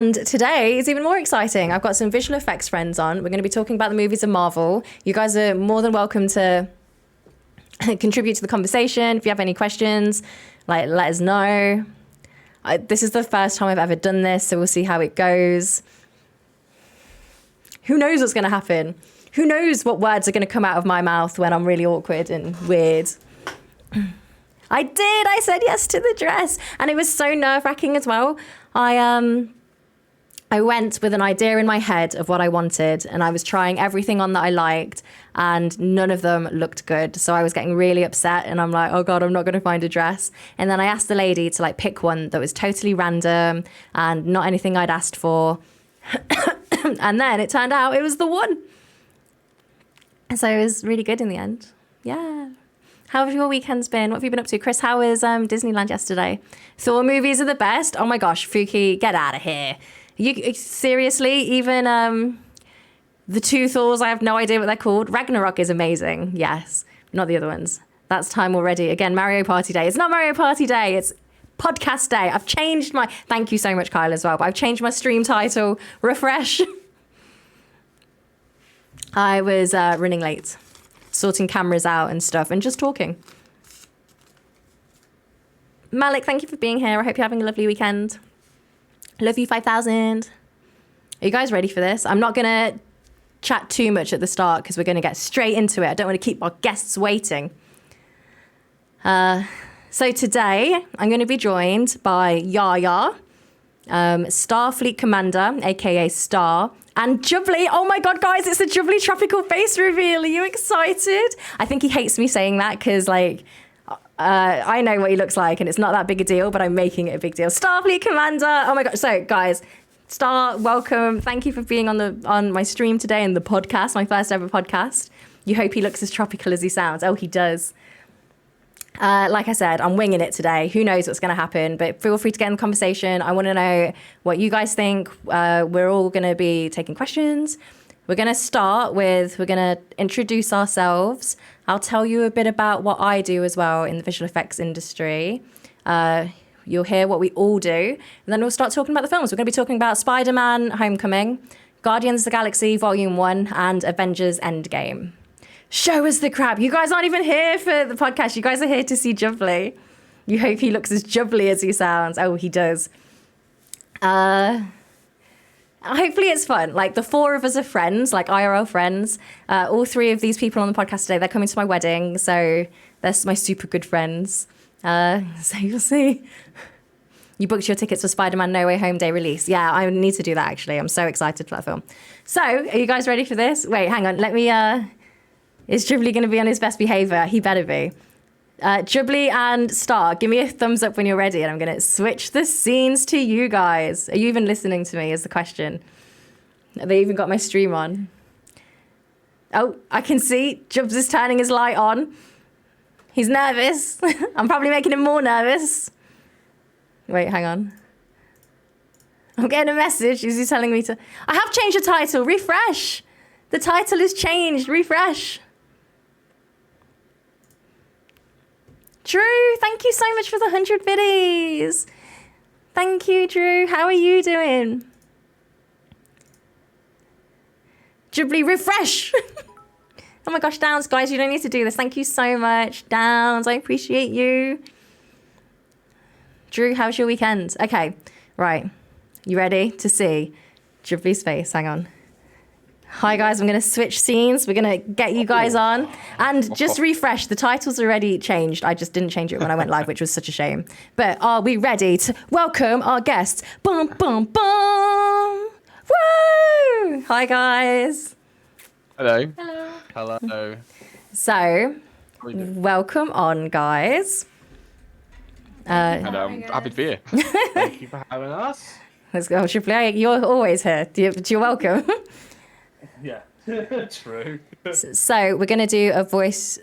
And today is even more exciting. I've got some visual effects friends on. We're going to be talking about the movies of Marvel. You guys are more than welcome to contribute to the conversation. If you have any questions, let us know. This is the first time I've ever done this, so we'll see how it goes. Who knows what's going to happen? Who knows what words are going to come out of my mouth when I'm really awkward and weird? I said yes to the dress, and it was so nerve-wracking as well. I went with an idea in my head of what I wanted, and I was trying everything on that I liked, and none of them looked good. So I was getting really upset, and I'm like, oh God, I'm not going to find a dress. And then I asked the lady to like pick one that was totally random and not anything I'd asked for. And then it turned out it was the one. So it was really good in the end. Yeah. How have your weekends been? What have you been up to? Chris, how was Disneyland yesterday? Thor movies are the best. Oh my gosh, Fuki, get out of here. You seriously, even the two Thors, I have no idea what they're called. Ragnarok is amazing. Yes, not the other ones. That's time already. Again, Mario Party Day. It's not Mario Party Day. It's podcast day. I've changed my, thank you so much, Kyle, as well, but I've changed my stream title. Refresh. I was running late, sorting cameras out and stuff and just talking. Malik, thank you for being here. I hope you're having a lovely weekend. Love you 5,000. Are you guys ready for this? I'm not going to chat too much at the start because we're going to get straight into it. I don't want to keep our guests waiting. So today I'm going to be joined by Iahiah, Starfleet Commander, aka Star, and Jubbly. Oh my God, guys, it's the Jubbly tropical face reveal. Are you excited? I think he hates me saying that because like, I know what he looks like and it's not that big a deal, but I'm making it a big deal. Starfleet Commander. Oh my God. So guys, Star, welcome. Thank you for being on my stream today and the podcast, my first ever podcast. You hope he looks as tropical as he sounds. Oh, he does. Like I said, I'm winging it today. Who knows what's going to happen, but feel free to get in the conversation. I want to know what you guys think. We're all going to be taking questions. We're going to start with, we're going to introduce ourselves. I'll tell you a bit about what I do as well in the visual effects industry. You'll hear what we all do. And then we'll start talking about the films. We're going to be talking about Spider-Man Homecoming, Guardians of the Galaxy Volume 1, and Avengers Endgame. Show us the crap. You guys aren't even here for the podcast. You guys are here to see Jubbly. You hope he looks as Jubbly as he sounds. Oh, he does. Hopefully it's fun. Like the four of us are friends, like IRL friends. All three of these people on the podcast today, they're coming to my wedding. So they're my super good friends. So you'll see. You booked your tickets for Spider-Man No Way Home Day release. Yeah, I need to do that actually. I'm so excited for that film. So are you guys ready for this? Wait, hang on. Let me, is Jubbly going to be on his best behavior? He better be. Jubbly and Star, give me a thumbs up when you're ready, and I'm going to switch the scenes to you guys. Are you even listening to me is the question. They even got my stream on. Oh, I can see Jubbs is turning his light on. He's nervous. I'm probably making him more nervous. Wait, hang on. I'm getting a message. Is he telling me to... I have changed the title. Refresh. The title is changed. Refresh. Drew, thank you so much for the 100 biddies. Thank you, Drew. How are you doing? Jubbly, refresh. Oh my gosh, Downs, guys, you don't need to do this. Thank you so much, Downs. I appreciate you. Drew, how's your weekend? Okay, right. You ready to see Jubbly's face? Hang on. Hi guys, I'm going to switch scenes. We're going to get you guys on. And just refresh, the title's already changed. I just didn't change it when I went live, which was such a shame. But are we ready to welcome our guests? Boom, boom, boom. Woo! Hi guys. Hello. Hello. Hello. So, welcome on guys. And I'm happy to be here. Thank you for having us. Let's go, Jubbly. You're always here. You're welcome. Yeah, true. So we're going to do a voice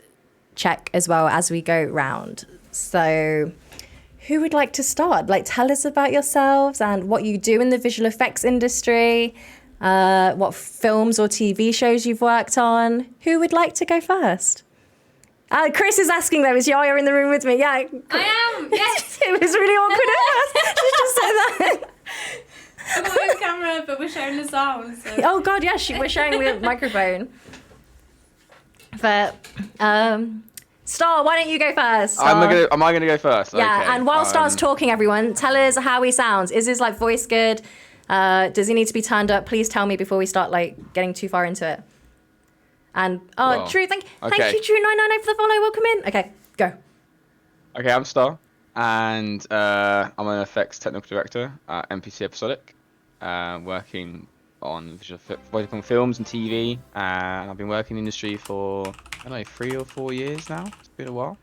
check as well as we go round. So who would like to start? Like, tell us about yourselves and what you do in the visual effects industry, what films or TV shows you've worked on. Who would like to go first? Chris is asking though, is Iahiah in the room with me? Yeah. I am, yes. It was really awkward at first. She just said that. We've got a camera, but we're showing the sound. So. Oh God, yes, we're sharing the microphone. But Star, why don't you go first? Am I gonna go first? Yeah, Okay. and while Star's talking, everyone, tell us how he sounds. Is his like voice good? Does he need to be turned up? Please tell me before we start like getting too far into it. And Drew, thank you, Drew 990 for the follow. Welcome in. Okay, go. Okay, I'm Star, and I'm an FX technical director at NPC Episodic, working on visual films and TV. And I've been working in the industry for, I don't know, 3 or 4 years now. It's been a while.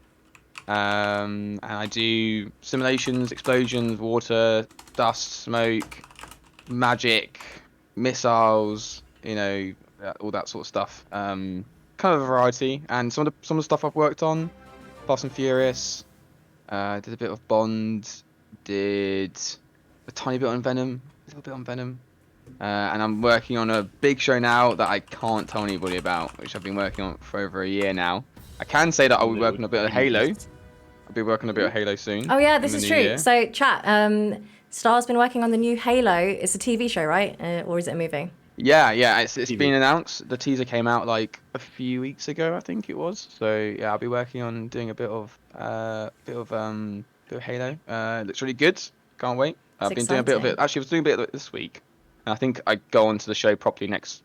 And I do simulations, explosions, water, dust, smoke, magic, missiles, all that sort of stuff. Kind of a variety. And some of the stuff I've worked on, Fast and Furious, did a bit of Bond, did a tiny bit on Venom, a little bit on Venom. And I'm working on a big show now that I can't tell anybody about, which I've been working on for over a year now. I can say that I'll be working a bit of Halo. I'll be working a bit of Halo soon. Oh yeah, this is true. Year. So chat, Star's been working on the new Halo. It's a TV show, right? Or is it a movie? Yeah, it's been announced. The teaser came out like a few weeks ago, I think it was. So yeah, I'll be working on doing a bit of Halo. Looks really good. Can't wait. I've been doing a bit of it. Actually, I was doing a bit of it this week. And I think I go on to the show properly next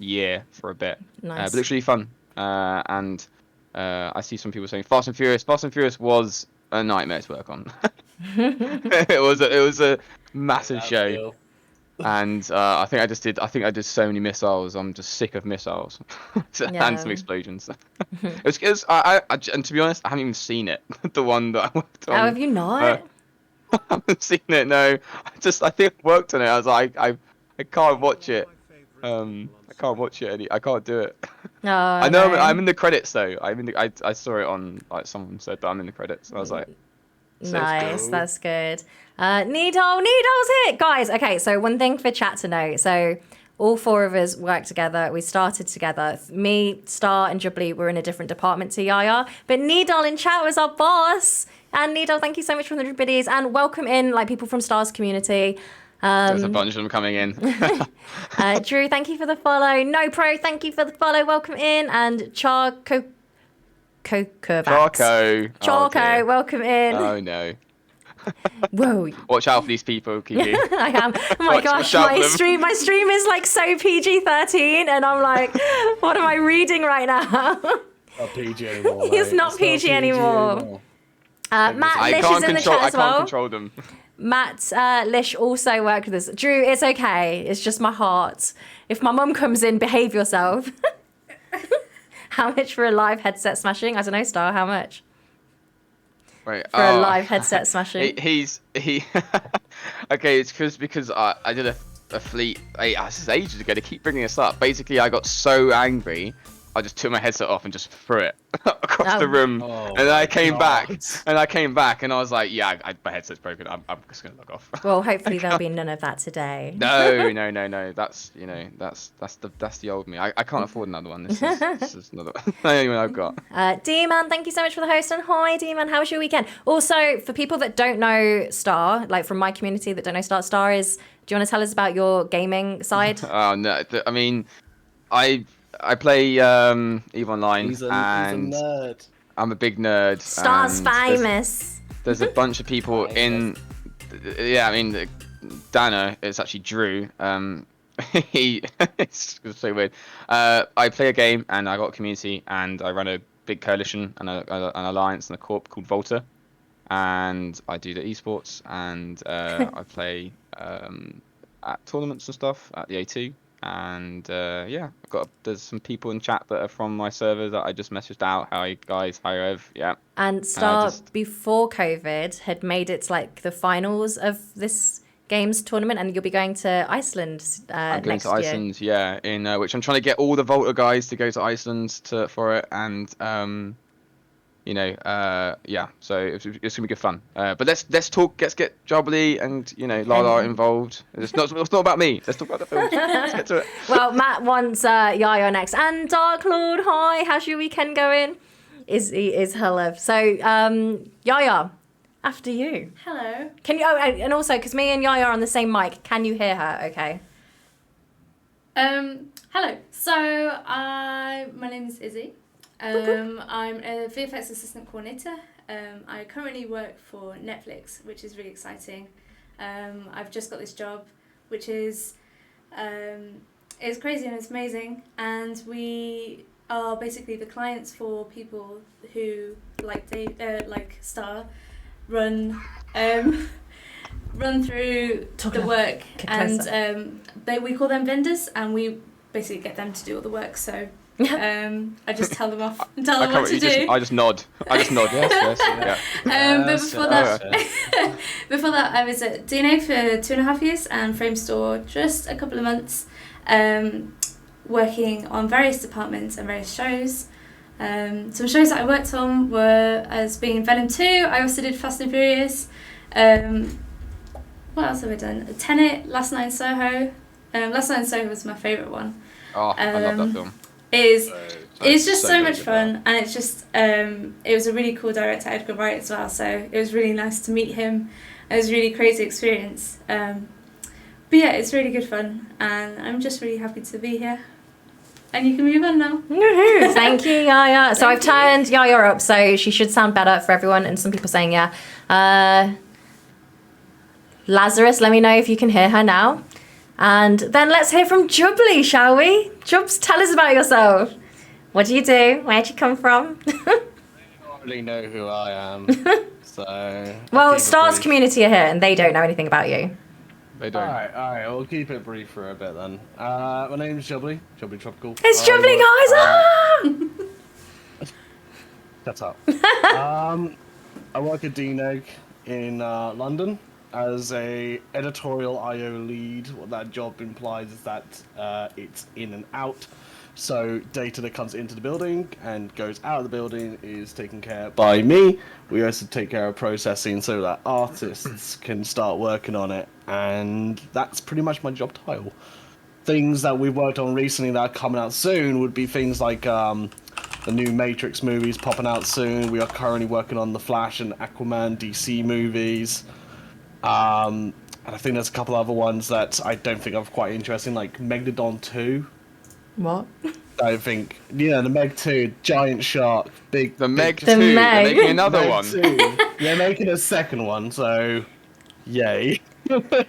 year for a bit. Nice. But it looks really fun. And I see some people saying Fast and Furious. Fast and Furious was a nightmare to work on. It was a massive show. Deal. And I think I did so many missiles. I'm just sick of missiles and some explosions. It was and to be honest, I haven't even seen it. The one that I worked on. Oh, have you not? I haven't seen it. No, I think I worked on it. I was like, I can't watch it. I can't watch it. I can't do it. No, I know I'm in the credits though. I saw it on, like, someone said that I'm in the credits. I was like, nice, cool. that's good. Needle's here, guys. Okay, so one thing for chat to know. So all 4 of us worked together. We started together. Me, Star, and Jubbly were in a different department to Iahiah, but Needle in chat was our boss. And Needle, thank you so much for the 100 biddies, and welcome in like people from Star's community. There's a bunch of them coming in. Drew, thank you for the follow. No Pro, thank you for the follow. Welcome in. And Charco, welcome in. Oh no. Whoa. Watch out for these people, Kiki. I am. Oh my gosh, my stream is like so PG-13, and I'm like, what am I reading right now? Not PG anymore. It's not PG anymore. Matt Lish is in the chat as well. I can't control them. Matt Lish also worked with us. Drew, it's okay. It's just my heart. If my mum comes in, behave yourself. How much for a live headset smashing? I don't know, Star. How much? Right. For a live headset smashing. He. Okay, it's because I did a fleet. This is ages ago. They keep bringing this up. Basically, I got so angry. I just took my headset off and just threw it across the room, and then I came back, and I was like, "Yeah, my headset's broken. I'm just gonna log off." Well, hopefully there'll be none of that today. No. That's the old me. I can't afford another one. This is another the only one I've got. D-Man, thank you so much for the host, and hi, D-Man. How was your weekend? Also, for people that don't know Star, like from my community that don't know Star is. Do you want to tell us about your gaming side? Oh no, I mean, I play EVE Online, He's a nerd. I'm a big nerd. Star's famous. There's a bunch of people in. Yeah, I mean, Dana. It's actually Drew. It's so weird. I play a game, and I got a community, and I run a big coalition and an alliance and a corp called Volta, and I do the esports, and I play at tournaments and stuff at the A2. And yeah, there's some people in chat that are from my server that I just messaged out. Hi guys, hi Ev, yeah. And Star before COVID had made it to like the finals of this games tournament, and you'll be going to Iceland I'm going next to Iceland, yeah. In which I'm trying to get all the Volta guys to go to Iceland for it, and yeah. So it's gonna be good fun. But let's talk. Let's get Jubbly and Lala involved. It's not about me. Let's talk about the film. Let's get to it. Well, Matt wants Iahiah next, and Dark Lord. Hi, how's your weekend going? Is her love? So Iahiah, After you. Hello. Can you? Oh, and also, because me and Yaya are on the same mic, can you hear her? Okay. Hello. So my name is Izzy. I'm a VFX assistant coordinator. I currently work for Netflix, which is really exciting. I've just got this job, which is it's crazy and it's amazing. And we are basically the clients for people who like Star run through the work, and we call them vendors, and we basically get them to do all the work. So I just tell them off and tell them what to do. I just nod. Yes, yeah. But before that, I was at Dino for 2.5 years and Frame Store just a couple of months, working on various departments and various shows. Some shows that I worked on were as being in Venom 2. I also did Fast and Furious. What else have I done? Tenet, Last Night in Soho. Last Night in Soho was my favourite one. Oh, I love that film. It's just so much fun, and it's just it was a really cool director, Edgar Wright, as well. So it was really nice to meet him. It was a really crazy experience. But yeah, it's really good fun, and I'm just really happy to be here. And you can move on now. Woohoo! Thank you, Yaya. So I've turned Yaya up, so she should sound better for everyone. And some people saying yeah. Lazarus, let me know if you can hear her now. And then let's hear from Jubbly, shall we? Jubbs, tell us about yourself. What do you do? Where'd you come from? I don't really know who I am. So. Well, Star's community are here, and they don't know anything about you. They don't. Alright, we'll keep it brief for a bit then. My name's Jubbly Tropical. It's Jubbly, guys! Shut up. I work at DNEG in London as a editorial IO lead. What that job implies is that it's in and out. So data that comes into the building and goes out of the building is taken care of by me. We also take care of processing so that artists can start working on it. And that's pretty much my job title. Things that we've worked on recently that are coming out soon would be things like the new Matrix movies popping out soon. We are currently working on the Flash and Aquaman DC movies. And I think there's a couple other ones that I don't think are quite interesting, like Megalodon 2. What? I think, yeah, the Meg 2, giant shark, big. The Meg 2, The they're Meg. making another Meg one. 2. They're making a second one, so yay. But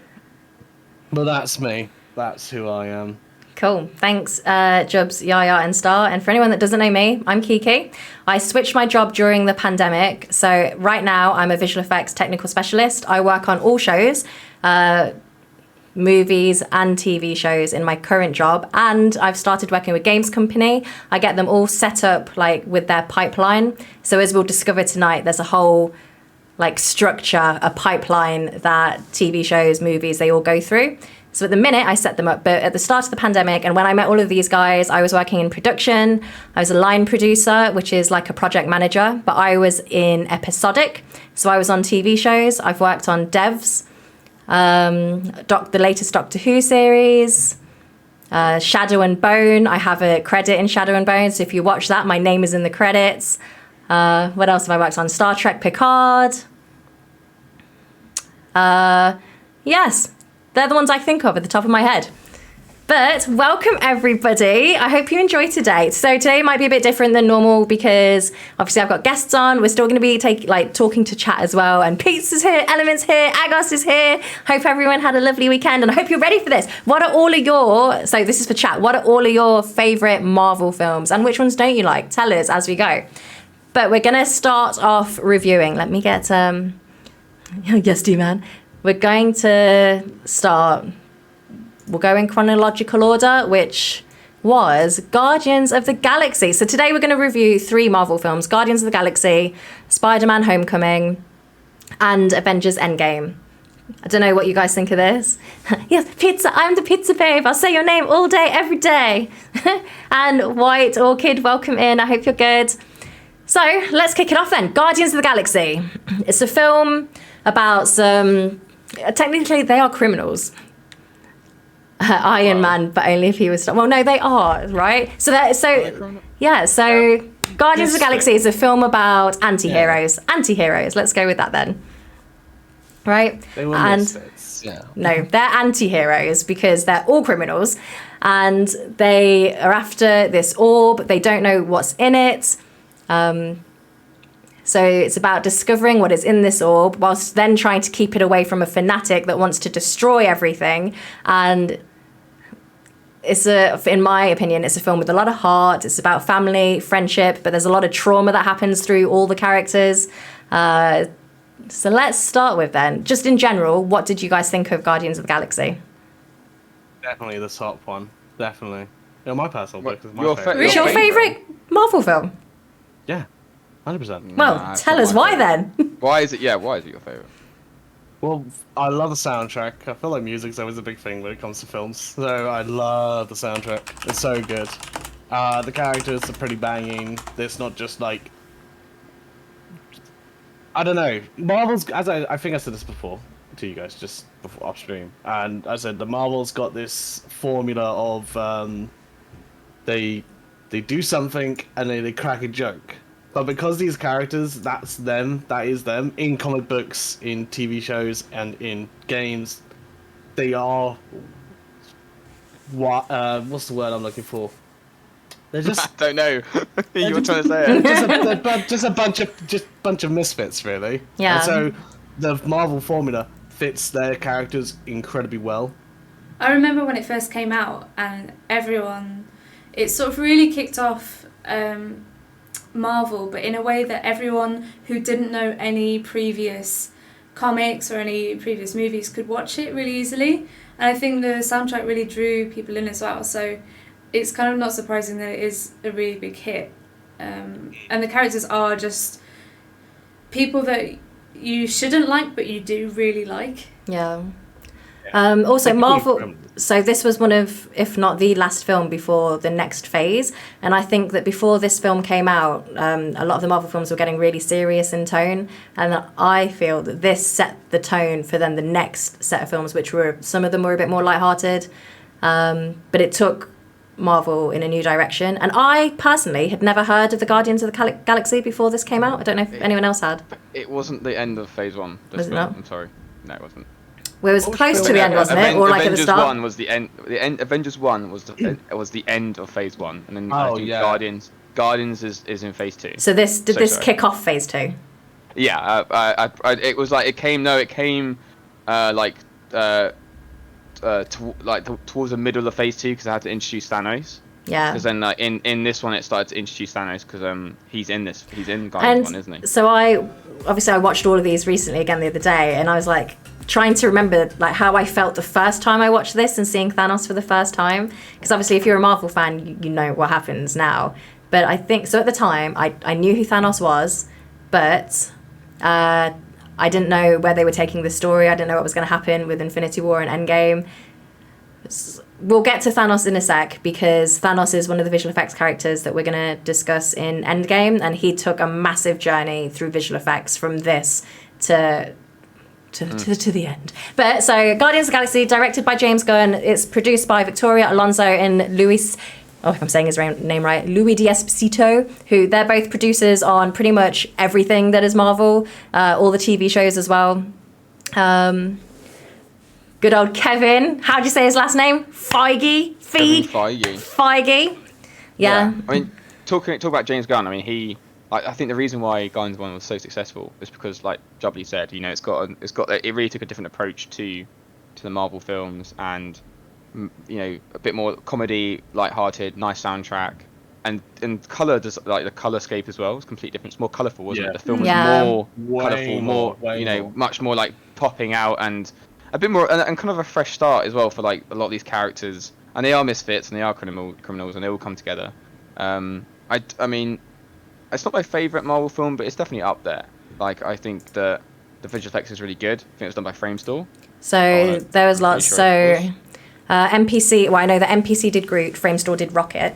that's me. That's who I am. Cool. Thanks, Jubbs, Yaya, and Star. And for anyone that doesn't know me, I'm Kiki. I switched my job during the pandemic. So right now, I'm a visual effects technical specialist. I work on all shows, movies and TV shows in my current job. And I've started working with games company. I get them all set up like with their pipeline. So as we'll discover tonight, there's a whole like structure, a pipeline that TV shows, movies, they all go through. So at the minute, I set them up, but at the start of the pandemic, and when I met all of these guys, I was working in production. I was a line producer, which is like a project manager, but I was in episodic. So I was on TV shows. I've worked on devs, the latest Doctor Who series, Shadow and Bone. I have a credit in Shadow and Bone, so if you watch that, my name is in the credits. What else have I worked on? Star Trek Picard. Yes. They're the ones I think of at the top of my head. But welcome, everybody. I hope you enjoy today. So today might be a bit different than normal because obviously I've got guests on. We're still going to be talking to chat as well. And Pete's here, Element's here, Agos is here. Hope everyone had a lovely weekend and I hope you're ready for this. What are all of your, so this is for chat, what are all of your favourite Marvel films and which ones don't you like? Tell us as we go. But we're going to start off reviewing. Let me get, yes, D-Man. We're going to start, we'll go in chronological order, which was Guardians of the Galaxy. So today we're going to review 3 Marvel films, Guardians of the Galaxy, Spider-Man Homecoming, and Avengers Endgame. I don't know what you guys think of this. Yes, pizza, I'm the pizza babe. I'll say your name all day, every day. And White Orchid, welcome in. I hope you're good. So let's kick it off then. Guardians of the Galaxy. It's a film about some... Technically, they are criminals. Iron Man, but only if he was... Well, no, they are, right? So Guardians of the Galaxy is a film about anti-heroes. Yeah. Anti-heroes, let's go with that then. right? They were And misfits. Yeah. no, they're anti-heroes because they're all criminals, and they are after this orb. They don't know what's in it. So it's about discovering what is in this orb, whilst then trying to keep it away from a fanatic that wants to destroy everything. And in my opinion, it's a film with a lot of heart. It's about family, friendship, but there's a lot of trauma that happens through all the characters. So let's start with then, just in general, what did you guys think of Guardians of the Galaxy? Definitely the top one. Definitely. My personal book is my Your favorite. It's your favourite Marvel film? Yeah, 100%. Well, Nah, it's tell not us my why favourite. then. Why is it your favourite? Well, I love the soundtrack. I feel like music's always a big thing when it comes to films. So I love the soundtrack. It's so good. The characters are pretty banging. It's not just like... I don't know. Marvel's... I think I said this before to you guys, just before off stream. And I said the Marvel's got this formula of... They do something and then they crack a joke. But because these characters, that is them, in comic books, in TV shows, and in games, they are what's the word I'm looking for? They're just I don't know. You were trying to say it. just a bunch of misfits, really. Yeah. And so the Marvel formula fits their characters incredibly well. I remember when it first came out, and it sort of really kicked off Marvel, but in a way that everyone who didn't know any previous comics or any previous movies could watch it really easily. And I think the soundtrack really drew people in as well. So it's kind of not surprising that it is a really big hit. And the characters are just people that you shouldn't like, but you do really like. Yeah. Also, Marvel. So this was one of, if not the last film before the next phase. And I think that before this film came out, a lot of the Marvel films were getting really serious in tone. And I feel that this set the tone for then the next set of films, which were, some of them were a bit more lighthearted. But it took Marvel in a new direction. And I personally had never heard of the Guardians of the Galaxy before this came out. I don't know if anyone else had. It wasn't the end of Phase 1. Was it not? I'm sorry. No, it wasn't. Well, it was close to the end, wasn't it? Or like at the start? Avengers 1 was the end. Avengers 1 was the end of Phase 1, and then I think Guardians is in Phase 2. So did this kick off Phase 2? Yeah, it was like it came towards the middle of Phase 2 because I had to introduce Thanos. Yeah. Because then in this one it started to introduce Thanos because he's in Guardians 1, isn't he? So I watched all of these recently again the other day, and I was like trying to remember like how I felt the first time I watched this and seeing Thanos for the first time, because obviously if you're a Marvel fan you know what happens now, but I think so at the time I knew who Thanos was, but I didn't know where they were taking the story. I didn't know what was going to happen with Infinity War and Endgame. We'll get to Thanos in a sec, because Thanos is one of the visual effects characters that we're going to discuss in Endgame, and he took a massive journey through visual effects from this to the end. But so Guardians of the Galaxy, directed by James Gunn. It's produced by Victoria Alonso and Luis, if I'm saying his name right, Louis D'Esposito, who they're both producers on pretty much everything that is Marvel, all the TV shows as well. Good old Kevin. How do you say his last name? Feige. Yeah. I mean, talk about James Gunn. I mean, I think the reason why Guardians 1 was so successful is because, like Jubbly said, you know, it really took a different approach to the Marvel films, and you know, a bit more comedy, light-hearted, nice soundtrack, and color, just like the colorscape as well was completely different. It's more colorful, wasn't it? The film was more colorful, more much more like popping out, and a bit more, and kind of a fresh start as well for like a lot of these characters. And they are misfits, and they are criminals, and they all come together. I mean, it's not my favorite Marvel film, but it's definitely up there. Like, I think that the visual effects is really good. I think it was done by Framestore. So there was lots. So MPC. Well, I know that MPC did Groot, Framestore did Rocket,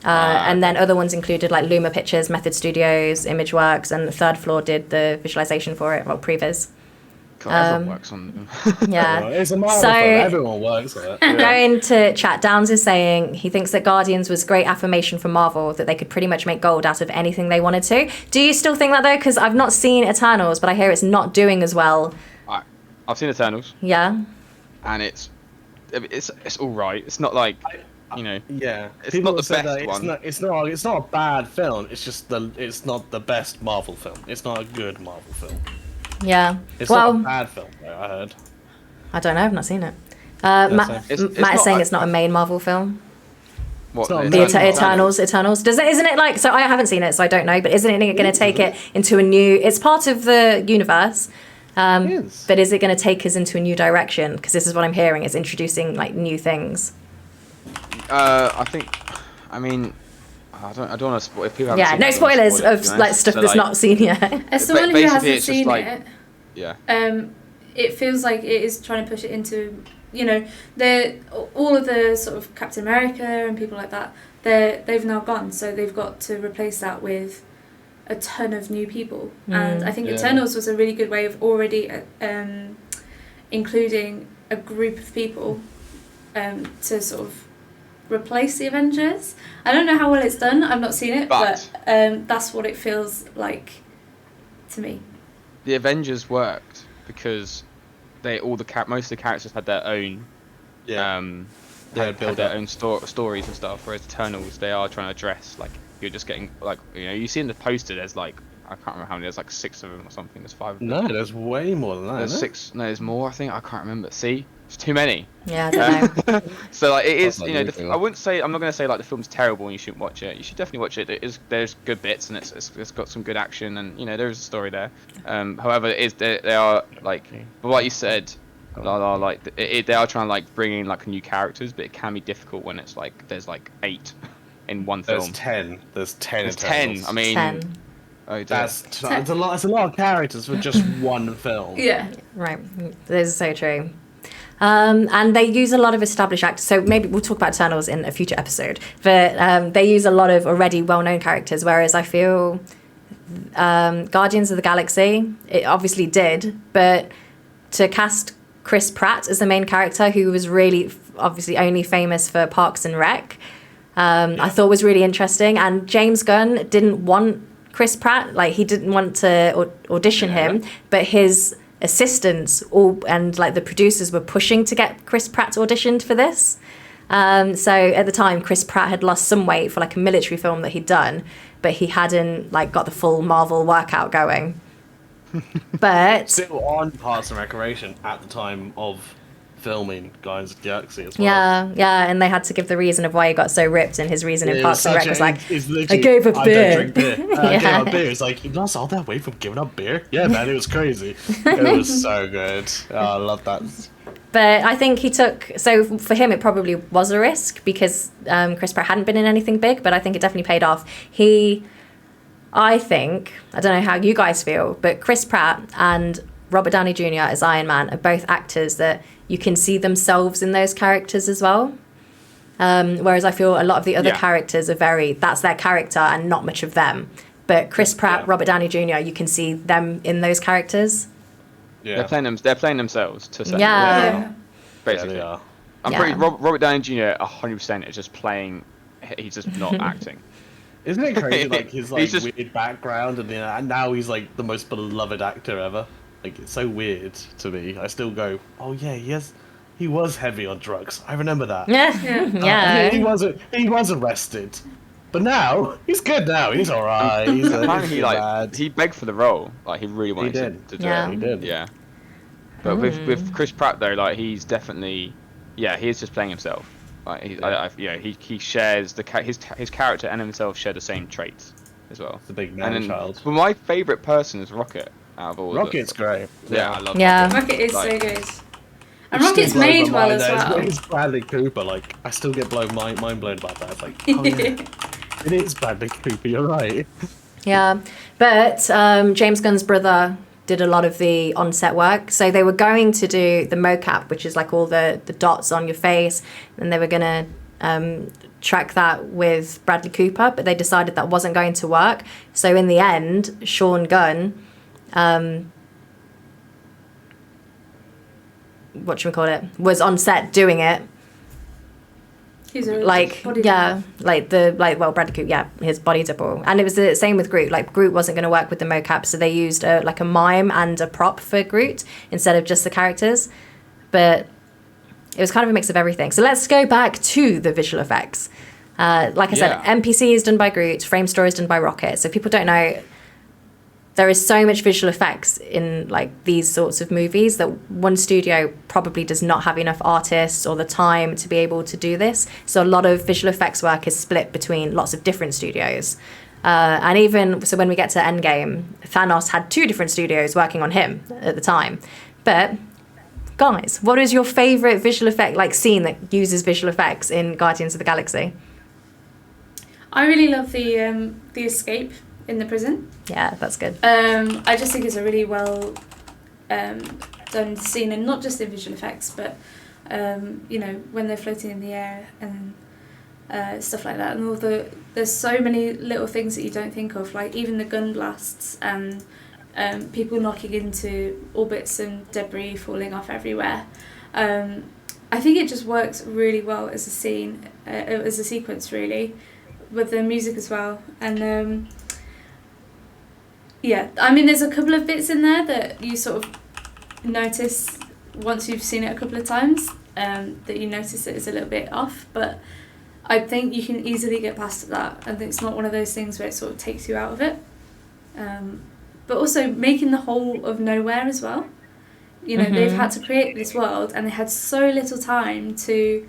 and then other ones included like Luma Pictures, Method Studios, Imageworks, and the Third Floor did the visualization for it. Well, Previs. Everyone works on them. Yeah. It's a Marvel film. Everyone works on it. Yeah. Going to chat, Downs is saying he thinks that Guardians was great affirmation for Marvel, that they could pretty much make gold out of anything they wanted to. Do you still think that though? Because I've not seen Eternals, but I hear it's not doing as well. I've seen Eternals, Yeah. and it's all right. It's not like, Yeah, it's people not the have said best that one. it's not a bad film. It's just it's not the best Marvel film. It's not a good Marvel film. Yeah. It's not a Well, bad film, though, I heard. I don't know. I've not seen it. It's It's Matt is not saying like- it's not a main Marvel film. What, not The Eternals. Eternals. Isn't it like? So I haven't seen it, so I don't know. But isn't it going to take it into a new? It's part of the universe. It is. But is it going to take us into a new direction? Because this is what I'm hearing. It's introducing like new things. I think, I mean, I don't want to spoil. If people haven't Yeah, seen no it, I don't wanna spoilers spoil it, of to be like honest. stuff So, that's like, not seen yet. As someone who basically, hasn't it's just seen like- it, Yeah. it feels like it is trying to push it into, all of the sort of Captain America and people like that. They've now gone, so they've got to replace that with a ton of new people. And I think Yeah. Eternals was a really good way of already including a group of people to sort of replace the Avengers. I don't know how well it's done. I've not seen it, but that's what it feels like to me. The Avengers worked because most of the characters had their own had build their up. own stories and stuff. Whereas Eternals, they are trying to address like, you're just getting like, you see in the poster there's like, I can't remember how many. There's like 6 of them or something. There's 5 of them. No, there's way more than that. There's isn't 6. No, there's more. I think I can't remember. See, it's too many. Yeah, I don't know. So like it is, That's not usual. I wouldn't say, I'm not going to say like the film's terrible and you shouldn't watch it. You should definitely watch it. There's good bits and it's got some good action and there is a story there. However, they are like, but like you said, they are trying to like bring in like new characters, but it can be difficult when it's like there's like 8 in one There's film. 10. There's 10. There's 10. Eternals. I mean, 10. oh, dear. That's a lot. It's a lot of characters for just one film. Yeah. Right. This is so true. And they use a lot of established actors. So maybe we'll talk about Eternals in a future episode. But they use a lot of already well-known characters, whereas I feel Guardians of the Galaxy, it obviously did, but to cast Chris Pratt as the main character, who was really obviously only famous for Parks and Rec, I thought was really interesting. And James Gunn didn't want Chris Pratt, like he didn't want to audition him, but his assistants and like the producers were pushing to get Chris Pratt auditioned for this. So at the time, Chris Pratt had lost some weight for like a military film that he'd done, but he hadn't like got the full Marvel workout going. But Still on Parks and Recreation at the time of filming Guardians of the Galaxy as well. yeah, and they had to give the reason of why he got so ripped, and his reason in It Parks and Rec was like, it's I literally, gave up I beer. don't drink beer. I Yeah. gave up beer. It's like, he lost all that weight from giving up beer? Yeah, man, it was crazy. It was so good. Oh, I love that. But I think so for him it probably was a risk because Chris Pratt hadn't been in anything big, but I think it definitely paid off. I don't know how you guys feel, but Chris Pratt and Robert Downey Jr. as Iron Man are both actors that you can see themselves in those characters as well. Whereas I feel a lot of the other characters are that's their character and not much of them. But Chris Pratt, Robert Downey Jr., you can see them in those characters. Yeah. They're playing themselves to say. Yeah. Basically. Yeah, they are. I'm Yeah. pretty Robert Downey Jr. 100% is just playing. He's just not acting. Isn't it crazy, like, his like He's just- weird background and now he's like the most beloved actor ever? Like, it's so weird to me. I still go, oh yeah, he was heavy on drugs. I remember that. Yeah. He was arrested. But now, he's good now. He's alright. He's Apparently, bad. he begged for the role. Like he really wanted did. to do Yeah. it. He did. Yeah. But with Chris Pratt though, like he's definitely, he is just playing himself. Like he shares his character and himself share the same traits as well. The big And man then, child. but my favorite person is Rocket out of all of them. Rocket's great. Yeah, I love Yeah. Rocket. Rocket is Like, so good. And It Rocket's still blows made my well mind as that well. It's Bradley Cooper. Like, I still get mind blown about that. It's like, oh yeah, it is Bradley Cooper. You're right. Yeah, but James Gunn's brother did a lot of the on-set work. So they were going to do the mocap, which is like all the dots on your face, and they were going to track that with Bradley Cooper, but they decided that wasn't going to work. So in the end, Sean Gunn, whatchamacallit, was on set doing it. He's a like body yeah, like Bradley Cooper, yeah, his body double, and it was the same with Groot. Like Groot wasn't going to work with the mocap, so they used like a mime and a prop for Groot instead of just the characters. But it was kind of a mix of everything. So let's go back to the visual effects. Like I said, MPC is done by Groot, Frame Story is done by Rocket. So if people don't know, there is so much visual effects in like these sorts of movies that one studio probably does not have enough artists or the time to be able to do this. So a lot of visual effects work is split between lots of different studios. And even so, when we get to Endgame, Thanos had 2 different studios working on him at the time. But guys, what is your favorite visual effect like scene that uses visual effects in Guardians of the Galaxy? I really love the escape in the prison. Yeah, that's good. I just think it's a really well done scene, and not just in visual effects, but you know, when they're floating in the air and stuff like that, and there's so many little things that you don't think of, like even the gun blasts and people knocking into orbits and debris falling off everywhere. I think it just works really well as a scene, as a sequence, really, with the music as well. And yeah, I mean, there's a couple of bits in there that you sort of notice once you've seen it a couple of times, that you notice that it's a little bit off, but I think you can easily get past that, and it's not one of those things where it sort of takes you out of it. But also making the whole of nowhere as well. You know, they've had to create this world, and they had so little time to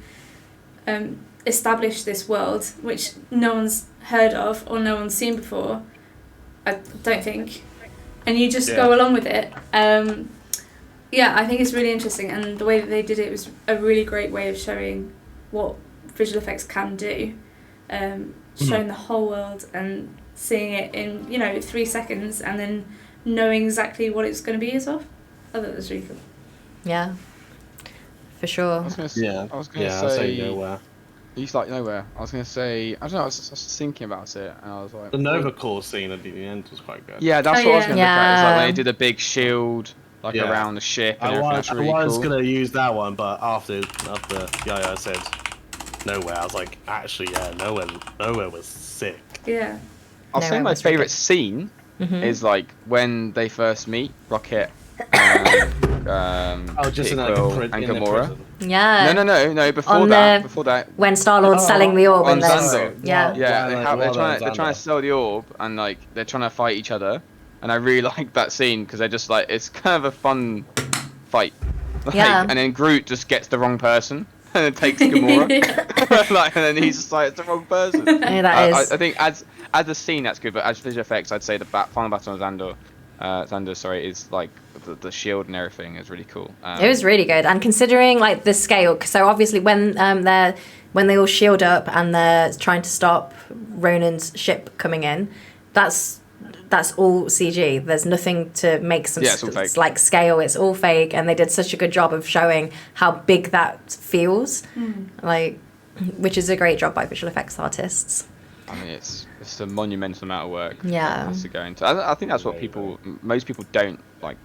establish this world, which no one's heard of or no one's seen before, I don't think. And you just go along with it. Yeah, I think it's really interesting, and the way that they did it was a really great way of showing what visual effects can do. Showing the whole world and seeing it in, you know, 3 seconds, and then knowing exactly what it's going to be as well. I thought it was really cool. Yeah, for sure. I was going to say Nowhere. He's like Nowhere. I was going to say, I don't know, I was thinking about it, and I was like... The Nova Core scene at the end was quite good. Yeah, that's what I was going to look at. It's like when they did a big shield like around the ship and everything. That's really cool. I was going to use that one, but after Iahiah said Nowhere, I was like, actually, yeah, Nowhere was sick. Yeah. I'll say my favourite scene is like when they first meet Rocket and just in Gamora. Yeah. No. Before that, when Star-Lord's selling the orb on and Xandor. Yeah. They're trying to sell the orb, and like they're trying to fight each other, and I really like that scene because they're just like, it's kind of a fun fight. Like, and then Groot just gets the wrong person and then takes Gamora, like, and then he's just like, it's the wrong person. Yeah, that is. I think as a scene that's good, but as visual effects, I'd say the final battle on Xandor, is like the shield and everything is really cool. It was really good, and considering like the scale, so obviously when they all shield up and they're trying to stop Ronan's ship coming in, that's all CG. There's nothing to make some like scale. It's all fake, and they did such a good job of showing how big that feels, like, which is a great job by visual effects artists. I mean, it's a monumental amount of work. Yeah. To go into. I think that's what most people don't like.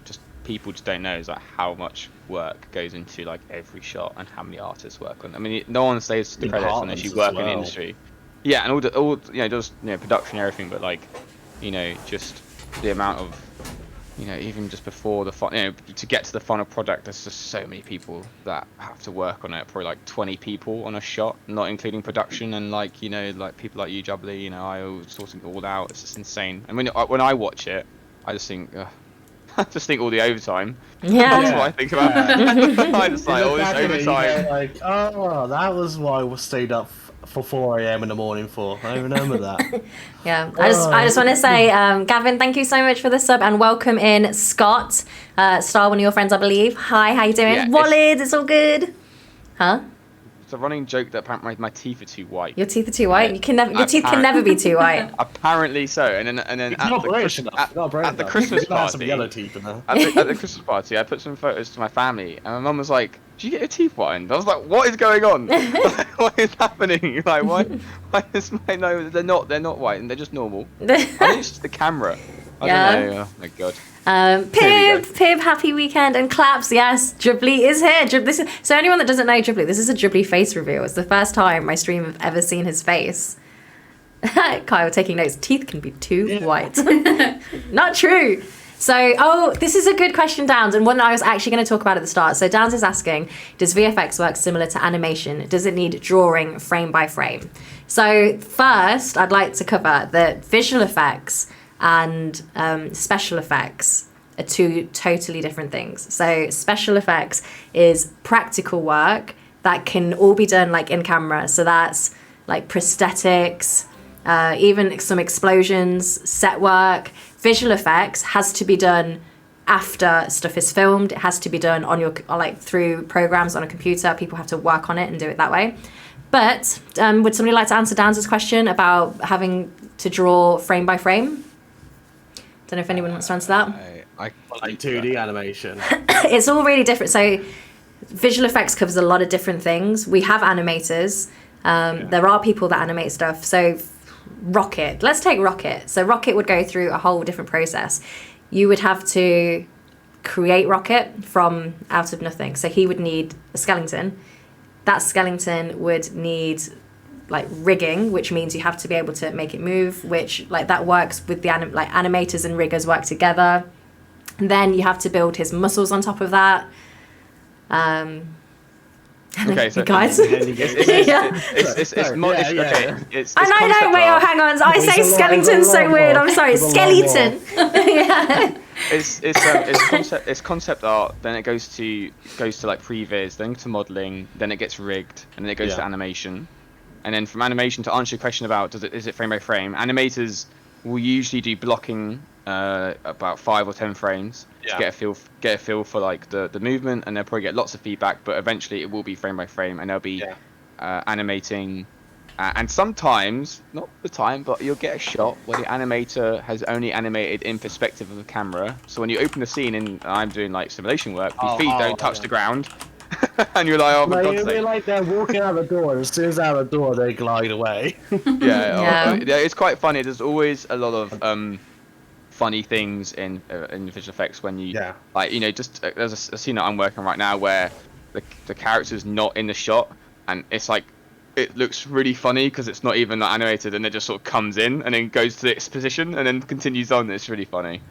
People just don't know is like how much work goes into like every shot and how many artists work on it. I mean, no one says the credits unless you work in the industry. Yeah, and all does production and everything, but like, just the amount of, even just before the to get to the final product, there's just so many people that have to work on it. Probably like 20 people on a shot, not including production and like people like you, Jubbly. I always sorting it all out. It's just insane. And when I watch it, I just think. I just think all the overtime. Yeah. That's what I think about. I just like all this overtime. Like, oh, that was why I stayed up for 4 a.m. in the morning for. I remember that. Yeah. I just want to say, Gavin, thank you so much for the sub, and welcome in Scott, Star, one of your friends, I believe. Hi, how you doing? Yeah, Wallid, it's all good. Huh? It's a running joke that apparently my teeth are too white. Your teeth are too white. Your teeth can never be too white. Apparently so. And then at the Christmas party, some yellow teeth in there. At the Christmas party, I put some photos to my family, and my mum was like, "Did you get your teeth whitened?" I was like, "What is going on? What is happening? Like, why is my no? They're not white, and they're just normal. I think it's just the camera. I don't know. Oh my god." Pib, happy weekend and claps. Yes, Jubilee is here. So anyone that doesn't know Jubilee, this is a Jubilee face reveal. It's the first time my stream have ever seen his face. Kyle taking notes. Teeth can be too white. Not true. So, this is a good question, Downs, and one that I was actually going to talk about at the start. So Downs is asking, does VFX work similar to animation? Does it need drawing frame by frame? So first, I'd like to cover that visual effects and special effects are two totally different things. So special effects is practical work that can all be done like in camera. So that's like prosthetics, even some explosions, set work. Visual effects has to be done after stuff is filmed. It has to be done on your through programs on a computer. People have to work on it and do it that way. But would somebody like to answer Downs' question about having to draw frame by frame? Don't know if anyone wants to answer that. Like 2D animation. It's all really different. So visual effects covers a lot of different things. We have animators. There are people that animate stuff. So Rocket. Let's take Rocket. So Rocket would go through a whole different process. You would have to create Rocket from out of nothing. So he would need a skeleton. That skeleton would need like rigging, which means you have to be able to make it move, which like that works with the animators and riggers work together. And then you have to build his muscles on top of that. Okay, so guys, it's more. Okay, it's I know. Wait, hang on. I say skeleton's so weird. I'm sorry, skeleton. Yeah. It's concept art. Then it goes to like previs, then to modeling, then it gets rigged, and then it goes to animation, and then from animation to answer your question about is it frame by frame. Animators will usually do blocking about 5 or 10 frames to get a feel for like the movement, and they'll probably get lots of feedback. But eventually, it will be frame by frame, and they'll be animating. And sometimes, not the time, but you'll get a shot where the animator has only animated in perspective of the camera. So when you open the scene, and I'm doing like simulation work, your feet don't touch the ground, and you're like, oh my god! It'll be like they're walking out the door, and as soon as they're out the door, they glide away. Yeah, it's quite funny. There's always a lot of funny things in visual effects when you like, you know, just there's a scene that I'm working on right now where the character's not in the shot, and it's like, it looks really funny because it's not even like animated, and it just sort of comes in and then goes to its position and then continues on. It's really funny.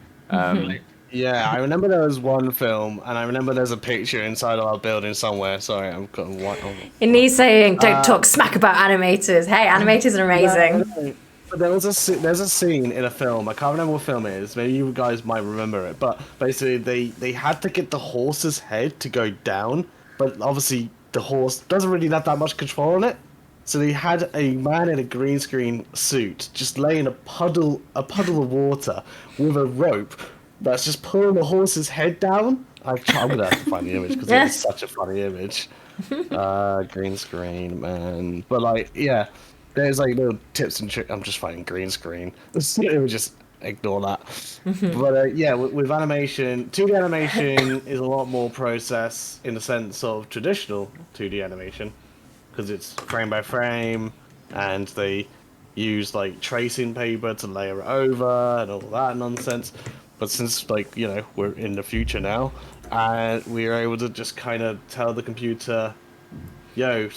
Yeah, I remember there was one film, and I remember there's a picture inside of our building somewhere. Sorry, I've got one. And he's saying, don't talk smack about animators. Hey, animators are amazing. No, but there's a scene in a film. I can't remember what film it is. Maybe you guys might remember it. But basically, they had to get the horse's head to go down, but obviously the horse doesn't really have that much control on it. So they had a man in a green screen suit just laying a puddle of water with a rope that's just pulling the horse's head down. I'm gonna have to find the image because it's such a funny image. Green screen, man. But like, yeah, there's like little tips and tricks. I'm just finding green screen. It would just ignore that. But yeah, with animation, 2D animation is a lot more process in the sense of traditional 2D animation, because it's frame by frame, and they use like tracing paper to layer it over and all that nonsense. But since, like, you know, we're in the future now, and we're able to just kind of tell the computer, yo,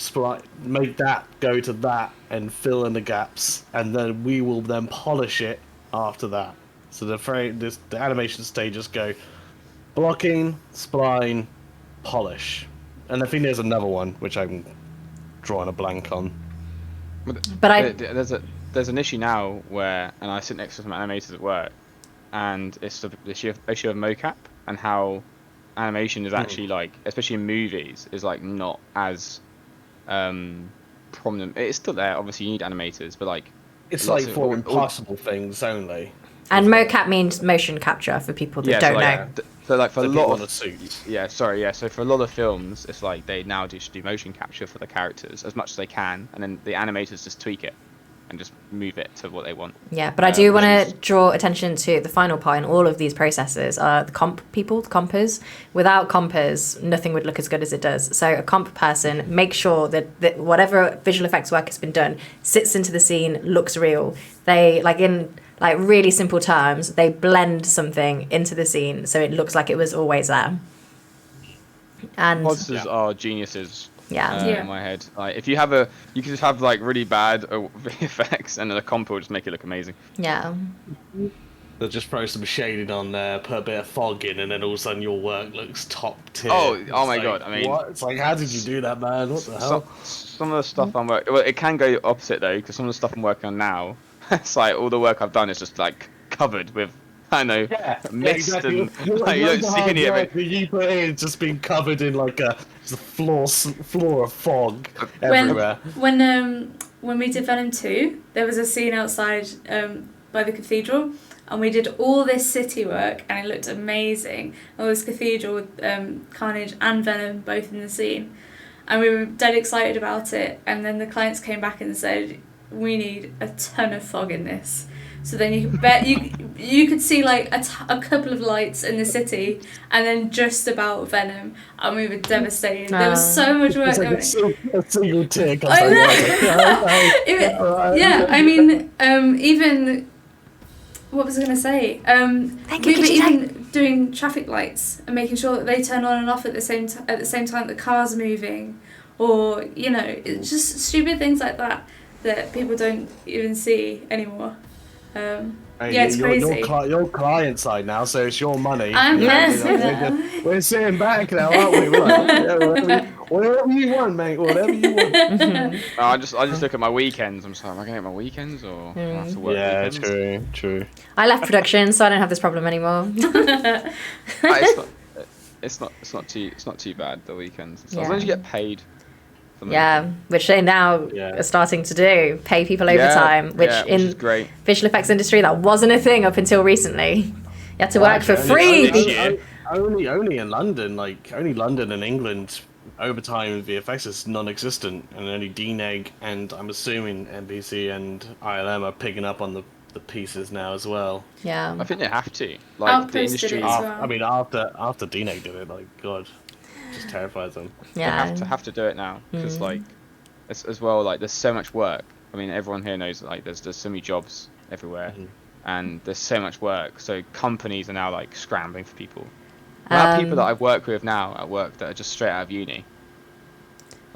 make that go to that and fill in the gaps, and then we will then polish it after that. So the animation stages go blocking, spline, polish, and I think there's another one which I'm drawing a blank on. But there's an issue now where, and I sit next to some animators at work, and it's the issue of mocap and how animation is actually like, especially in movies, is like not as prominent. It's still there. Obviously, you need animators, but like it's like for impossible things only. And mocap means motion capture for people that don't know. So like for a lot of suits. So for a lot of films, it's like they now just do motion capture for the characters as much as they can, and then the animators just tweak it and just move it to what they want. Yeah, but I do want to draw attention to the final part in all of these processes are the compers. Without compers, nothing would look as good as it does. So a comp person makes sure that whatever visual effects work has been done sits into the scene, looks real. They, like in like really simple terms, they blend something into the scene so it looks like it was always there. And Posters are geniuses. Yeah. In my head, like if you can just have like really bad VFX and then a comp will just make it look amazing. yeah. They'll just throw some shading on there, put a bit of fog in, and then all of a sudden your work looks top tier. Oh my god! I mean, what? It's like, how did you do that, man? What the hell? Some of the stuff I'm working, well, it can go opposite though, because some of the stuff I'm working on now, it's like all the work I've done is just like covered with, I don't know, mist exactly. and like, you don't see any of it. You put in just being covered in like a floor of fog everywhere. When we did Venom 2, there was a scene outside by the cathedral, and we did all this city work, and it looked amazing. All this cathedral with Carnage and Venom both in the scene, and we were dead excited about it. And then the clients came back and said, "We need a ton of fog in this." So then you could see like a couple of lights in the city, and then just about Venom, and we were devastated. There was so much work going. A single tick. Yeah, I mean, even. What was I going to say? We were even doing traffic lights and making sure that they turn on and off at the same time the car's moving, or it's just stupid things like that people don't even see anymore. It's crazy. You're client side now, so it's your money. I'm now. We're sitting back now, aren't we? We're like, whatever you want, mate. Whatever you want. I just look at my weekends. I'm just like, am I gonna get my weekends or do I have to work weekends? True. I left production, so I don't have this problem anymore. It's not too bad, the weekends. As long as you get paid. Yeah, which they now are starting to do, pay people overtime, which in great. visual effects industry that wasn't a thing up until recently. You had to work for free. Only in London, only London and England, overtime in VFX is non-existent, and only DNEG and I'm assuming NBC and ILM are picking up on the pieces now as well. Yeah, I think they have to. The industry. I mean, after DNEG did it, God. Just terrifies them. Yeah, they have to do it now because as well, there's so much work. I mean, everyone here knows there's so many jobs everywhere, and there's so much work. So companies are now scrambling for people. I have people that I've worked with now at work that are just straight out of uni.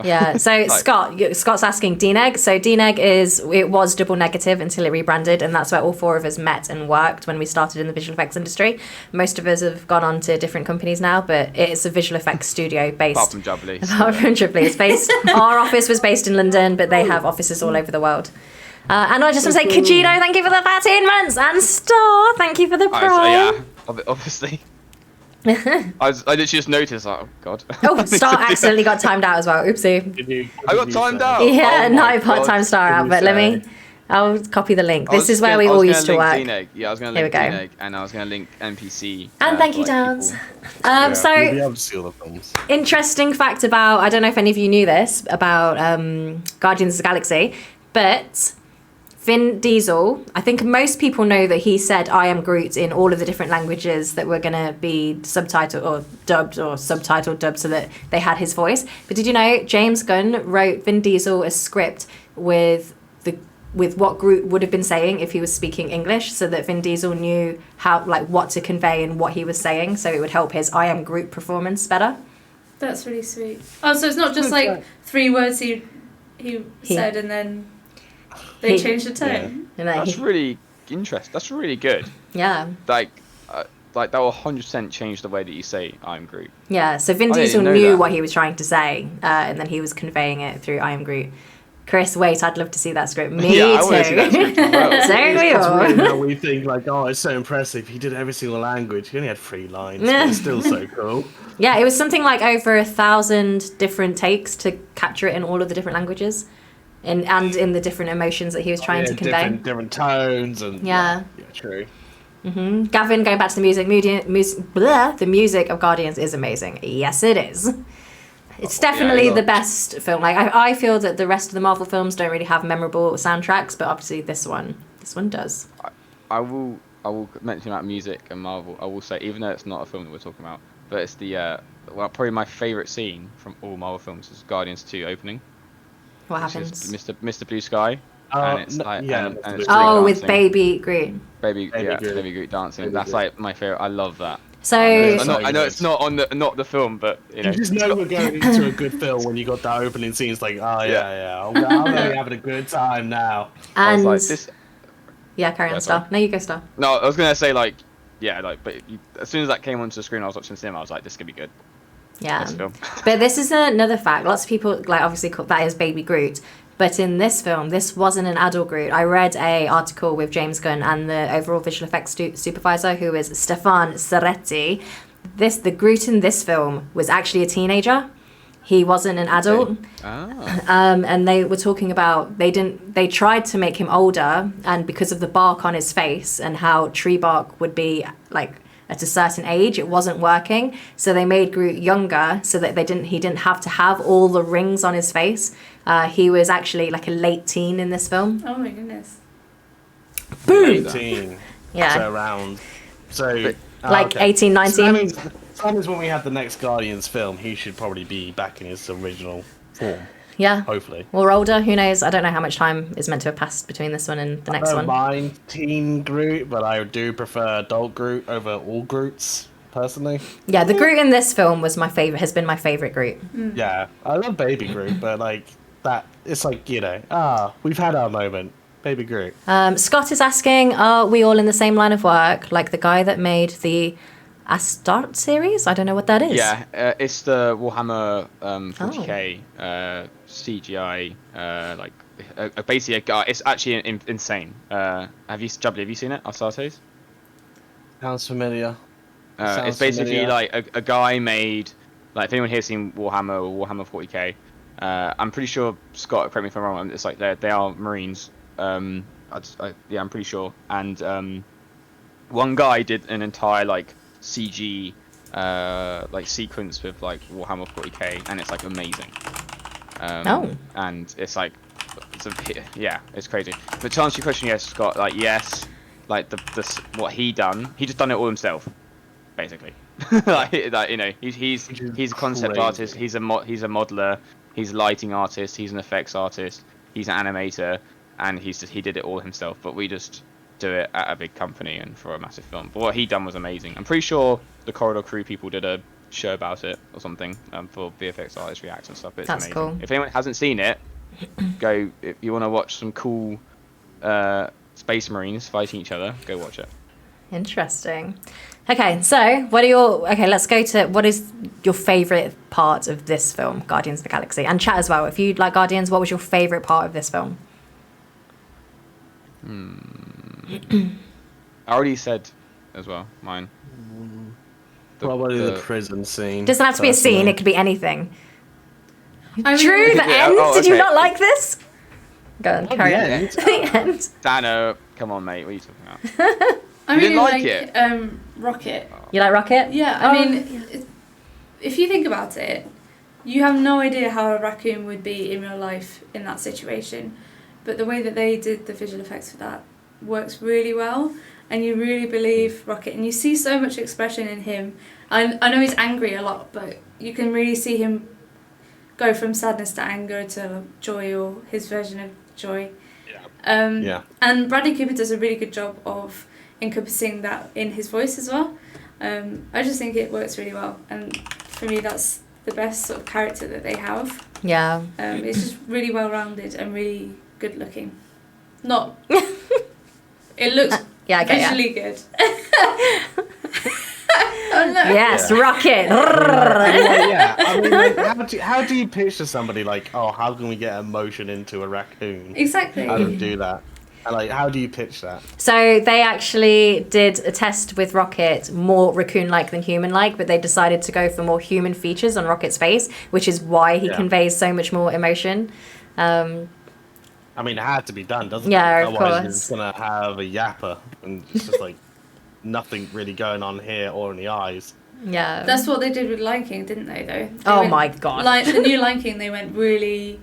Yeah, so Scott's asking DNEG. So DNEG was double negative until it rebranded, and that's where all four of us met and worked when we started in the visual effects industry. Most of us have gone on to different companies now, but it's a visual effects studio based. Apart from Jubilee. It's based. Our office was based in London, but they have offices all over the world. And I just want to say, Kajito, thank you for the 13 months, and Star, thank you for the Prime. Obviously. I literally just noticed, oh god. Oh, Star accidentally got timed out as well. Oopsie. I got timed out. Yeah, no, part-time Star out. But I'll copy the link. This is where we all used to work. DNEG. Yeah, I was going to link DNEG, and I was going to link NPC. And thank you, Downs. So, we'll be able to see all the films. Interesting fact about, I don't know if any of you knew this, about Guardians of the Galaxy, but Vin Diesel, I think most people know that he said I am Groot in all of the different languages that were going to be subtitled or subtitled dubbed so that they had his voice. But did you know James Gunn wrote Vin Diesel a script with what Groot would have been saying if he was speaking English, so that Vin Diesel knew how what to convey and what he was saying, so it would help his I am Groot performance better. That's really sweet. Oh, so it's not just 3 words he said and then they changed the tone. Yeah. That's really interesting. That's really good. Yeah. That will 100% change the way that you say I'm Groot. Yeah, so Vin Diesel knew what he was trying to say, and then he was conveying it through I am Groot. Chris, wait, I'd love to see that script. Me too. I want to see that script as well. So we all. Weird how we think it's so impressive. He did every single language. He only had 3 lines, but it's still so cool. Yeah, it was something like over 1,000 different takes to capture it in all of the different languages. And in the different emotions that he was trying to convey. Different tones and yeah, true. Mm-hmm. Gavin, going back to the the music of Guardians is amazing. Yes, it is. It's definitely the best film. I feel that the rest of the Marvel films don't really have memorable soundtracks, but obviously this one does. I will mention about music and Marvel. I will say, even though it's not a film that we're talking about, but it's the probably my favourite scene from all Marvel films is Guardians 2 opening. What happens? Mr. Blue Sky. and it's like and it's Groot Oh, with dancing. Baby Groot. Baby Groot. Groot dancing. Baby That's Groot. like my favorite. I love that. So I know it's not on the film, but you know. You just know we're going into a good film when you got that opening scene. It's like, oh yeah, I'm really having a good time now. I was and like, this. yeah, carry on, Yeah, Star. sorry. No, you go, Star. No, I was gonna say like, yeah, like, but as soon as that came onto the screen, I was watching the cinema. I was like, this could be good. Yeah. This film. But this is another fact. Lots of people like obviously call that is Baby Groot. But in this film, this wasn't an adult Groot. I read a article with James Gunn and the overall visual effects supervisor, who is Stefan Serretti. The Groot in this film was actually a teenager. He wasn't an adult. Oh. And they were talking about they tried to make him older, and because of the bark on his face and how tree bark would be like at a certain age, it wasn't working. So they made Groot younger so that he didn't have to have all the rings on his face. He was actually like a late teen in this film. Oh my goodness. Boom! 18. Yeah. So around. So. Like okay. 18, 19. So that means when we have the next Guardians film, he should probably be back in his original form. Yeah. Hopefully. Or older, who knows? I don't know how much time is meant to have passed between this one and the next I don't one. mind teen Groot, but I do prefer adult Groot over all Groots, personally. Yeah, the Groot in this film was my favorite. Has been my favorite Groot. Yeah, I love Baby Groot, but like that, it's like, you know, we've had our moment. Baby Groot. Scott is asking, are we all in the same line of work? Like the guy that made the Astarte series? I don't know what that is. Yeah, it's the Warhammer 40k CGI. Basically a guy. It's actually insane. Jubbly, have you seen it? Astartes? Sounds familiar. It's basically like a guy made. Like if anyone here's seen Warhammer or Warhammer 40k, I'm pretty sure Scott. Correct me if I'm wrong. It's like they are Marines. I'm pretty sure. And one guy did an entire like CG like sequence with like Warhammer 40k, and it's like amazing. And it's like it's crazy. But to answer your question, yes, Scott. Like yes, like the what he just done it all himself, basically. like you know, he's a concept crazy. artist. He's a modeler. He's a lighting artist. He's an effects artist. He's an animator. And he did it all himself, but we just do it at a big company and for a massive film. But what he done was amazing. I'm pretty sure the Corridor Crew people did a show about it or something for VFX artists reacts and stuff. It's That's amazing. cool. If anyone hasn't seen it, go. If you want to watch some cool space marines fighting each other, go watch it. Interesting. Okay, so let's go to what is your favourite part of this film, Guardians of the Galaxy? And chat as well. If you like Guardians, what was your favourite part of this film? I already said as well, mine. Probably the prison scene. Doesn't have to be a scene, it could be anything. I mean, Drew, the Yeah, end? oh, Did you okay. not like this? Go on, carry on. end? The end. Dano, come on, mate. What are you talking about? I You really didn't like it? Rocket. You like Rocket? Yeah, I mean, if you think about it, you have no idea how a raccoon would be in real life in that situation. But the way that they did the visual effects for that works really well, and you really believe Rocket, and you see so much expression in him. I know he's angry a lot, but you can really see him go from sadness to anger to joy, or his version of joy. Yeah. And Bradley Cooper does a really good job of encompassing that in his voice as well. I just think it works really well, and for me that's the best sort of character that they have. Yeah. It's just really well rounded and really good looking. Not. It looks Yeah, I get ya. visually good. Oh no. Yes, Yeah. Rocket. Yeah. I mean, like, how do you pitch to somebody like, oh, how can we get emotion into a raccoon? Exactly. How do you do that? And like, how do you pitch that? So they actually did a test with Rocket, more raccoon-like than human-like, but they decided to go for more human features on Rocket's face, which is why he Yeah. conveys so much more emotion. I mean, it had to be done, doesn't Yeah, it? of Otherwise, course. you're just gonna have a yapper, and it's just like nothing really going on here or in the eyes. Yeah. That's what they did with Lion King, didn't they? Though. Oh my God. The new Lion King, they went really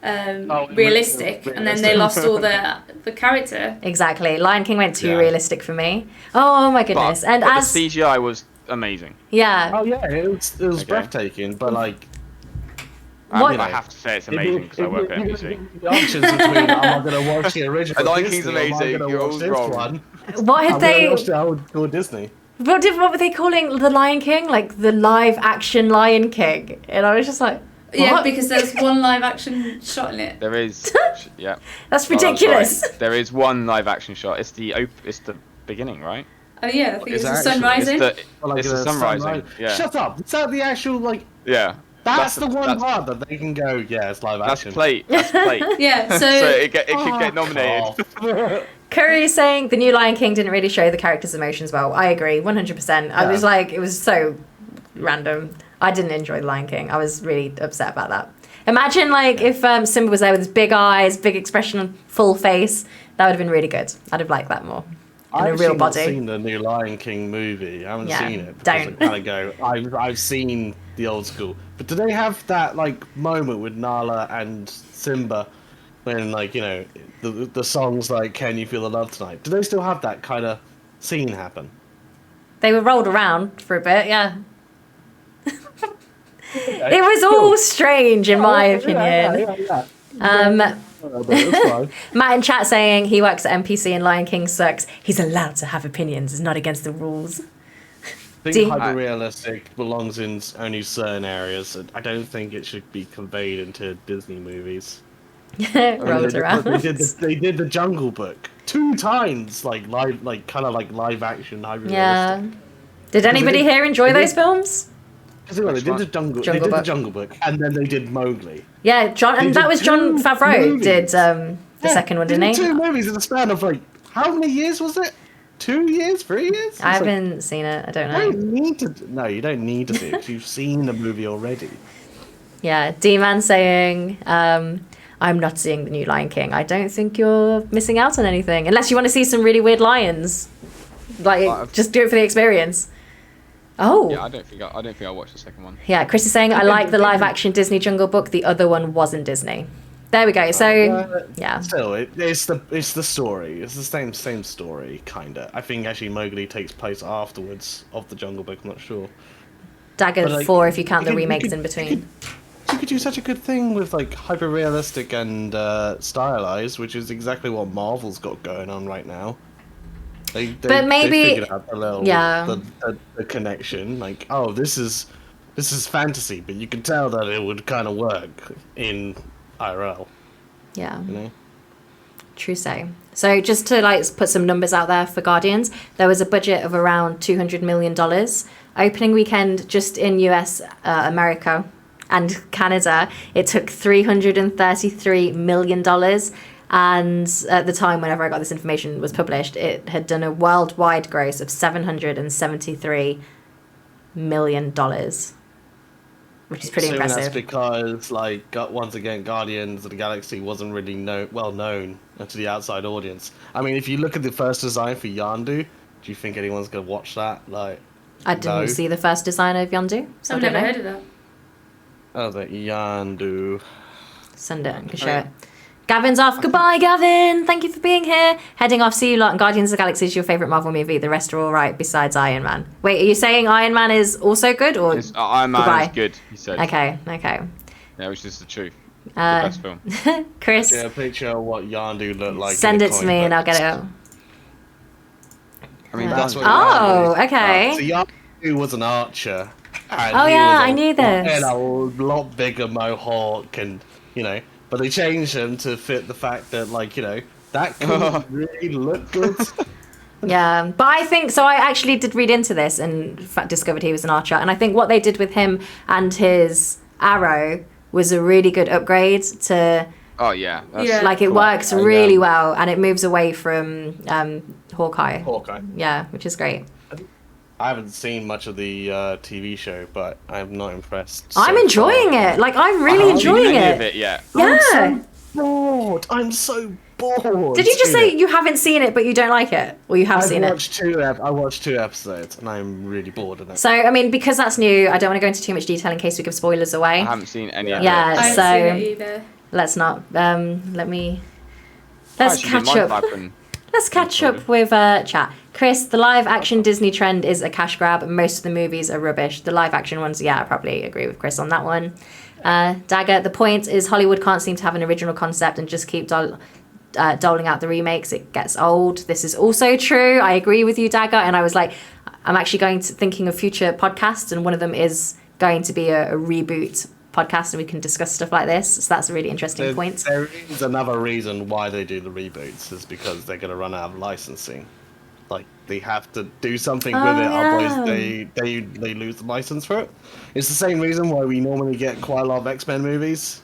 realistic, and then they lost all the character. Exactly. Lion King went too Yeah. realistic for me. Oh my goodness. And but as the CGI was amazing. yeah. Oh yeah, it was Okay. breathtaking, but like, What- I have to say it's amazing because I work at NBC. The options between am I going to watch the original The Lion Disney, King's or am I amazing, going to you're watch all this wrong. one? What had I'm going they? to watch the old school Disney. What were they calling the Lion King? Like the live action Lion King, and I was just like, Yeah, what? because there's one live action shot in it. There is, yeah. That's Well, ridiculous. right. There is one live action shot. It's the beginning, right? Oh yeah, I think Is it's the that sun actually- rising. It's the sun rising. Yeah. Shut up! Is that the actual like? Yeah. That's the one that's- part that they can go. Yeah, it's live That's action. plate. That's plate. Yeah, so so it could get nominated. Oh. Curry is saying the new Lion King didn't really show the characters' emotions well. I agree, 100%. I was like, it was so random. I didn't enjoy the Lion King. I was really upset about that. Imagine like if Simba was there with his big eyes, big expression, full face. That would have been really good. I'd have liked that more. And a I've real not body. seen the new Lion King movie. I haven't Yeah, seen it. don't. Kind of go. I've seen the old school, but do they have that like moment with Nala and Simba when like the songs like "Can You Feel the Love Tonight"? Do they still have that kind of scene happen? They were rolled around for a bit, yeah. It was all strange, in my opinion. Yeah. But it's fine. Matt in chat saying he works at NPC and Lion King sucks. He's allowed to have opinions. It's not against the rules. I Do- think hyper-realistic belongs in only certain areas. I don't think it should be conveyed into Disney movies. Rolled around. They did the Jungle Book 2 times, like live action hyper-realistic. Yeah. Did anybody did- here enjoy they those did- films? They Which did one? the Jungle. Jungle They did Book. the Jungle Book, and then they did Mowgli. Yeah, John, They and that did was John 2 Favreau movies. did the second one, They didn't did he? 2 movies in the span of like how many years was it? 2 years? 3 years? I It's like, haven't seen it. I don't you know. don't need to. No, you don't need to see it 'cause you've seen the movie already. Yeah, D-Man saying, I'm not seeing the new Lion King. I don't think you're missing out on anything. Unless you want to see some really weird lions. Like, just do it for the experience. Oh. Yeah, I don't think I'll watch the second one. Yeah, Chris is saying, I like the live action Disney Jungle Book. The other one wasn't Disney. There we go. So, yeah. Still, it's the story. It's the same story, kinda. I think actually Mowgli takes place afterwards of the Jungle Book. I'm not sure. Dagger But, like, 4 if you count the you could- remakes in between. You could do such a good thing with like hyper realistic and stylized, which is exactly what Marvel's got going on right now. But maybe- they figured out the little yeah. the connection. Like, oh, this is fantasy, but you can tell that it would kind of work in IRL. Yeah. You know. True say. So just to like put some numbers out there for Guardians, there was a budget of around $200 million. Opening weekend just in US, America and Canada, it took $333 million. And at the time, whenever I got this information was published, it had done a worldwide gross of $773 million, which is pretty Assuming impressive. That's because, once again, Guardians of the Galaxy wasn't really well known to the outside audience. I mean, if you look at the first design for Yandu, do you think anyone's gonna watch that? I didn't see the first design of Yondu, so I've I don't never know. heard of that. Oh, the Yandu. Send it. I can show it. Gavin's off. Goodbye, Gavin. Thank you for being here. Heading off. See you lot. And Guardians of the Galaxy is your favourite Marvel movie. The rest are all right besides Iron Man. Wait, are you saying Iron Man is also good? Or Iron Man goodbye? is good, he said. Okay. Yeah, which is the truth. The best film. Chris, Yeah, a picture of what Yandu looked like. send in it the to me comic and I'll books. get it up. I mean, That's what Oh, Yandu is. okay. So Yandu was an archer. And Oh, he yeah, was I knew this. And a lot bigger mohawk, and but they changed him to fit the fact that that couldn't really look good. Yeah, but I think so. I actually did read into this and discovered he was an archer, and I think what they did with him and his arrow was a really good upgrade to. Oh yeah. Yeah. Like it works really well, and it moves away from Hawkeye. Hawkeye. Yeah, which is great. I haven't seen much of the TV show, but I'm not impressed. I'm enjoying it. Like I'm really enjoying Any of it. it yet? Yeah. Bored. I'm so bored. Did you just say Tina. you haven't seen it, but you don't like it, or you have seen I it? watched 2 episodes, and I'm really bored of it. So I mean, because that's new, I don't want to go into too much detail in case we give spoilers away. I haven't seen any of Yeah. it. I haven't so- seen it either. Let's not. Let's Actually, catch didn't mind up. typing. Let's catch up with chat. Chris, the live action Disney trend is a cash grab. Most of the movies are rubbish. The live action ones, yeah, I probably agree with Chris on that one. Dagger, the point is Hollywood can't seem to have an original concept and just keep doling out the remakes. It gets old. This is also true. I agree with you, Dagger. And I was like, I'm actually thinking of future podcasts, and one of them is going to be a reboot podcast, and we can discuss stuff like this. So that's a really interesting point. There is another reason why they do the reboots, is because they're going to run out of licensing. Like, they have to do something with it, otherwise they lose the license for it. It's the same reason why we normally get quite a lot of X-Men movies.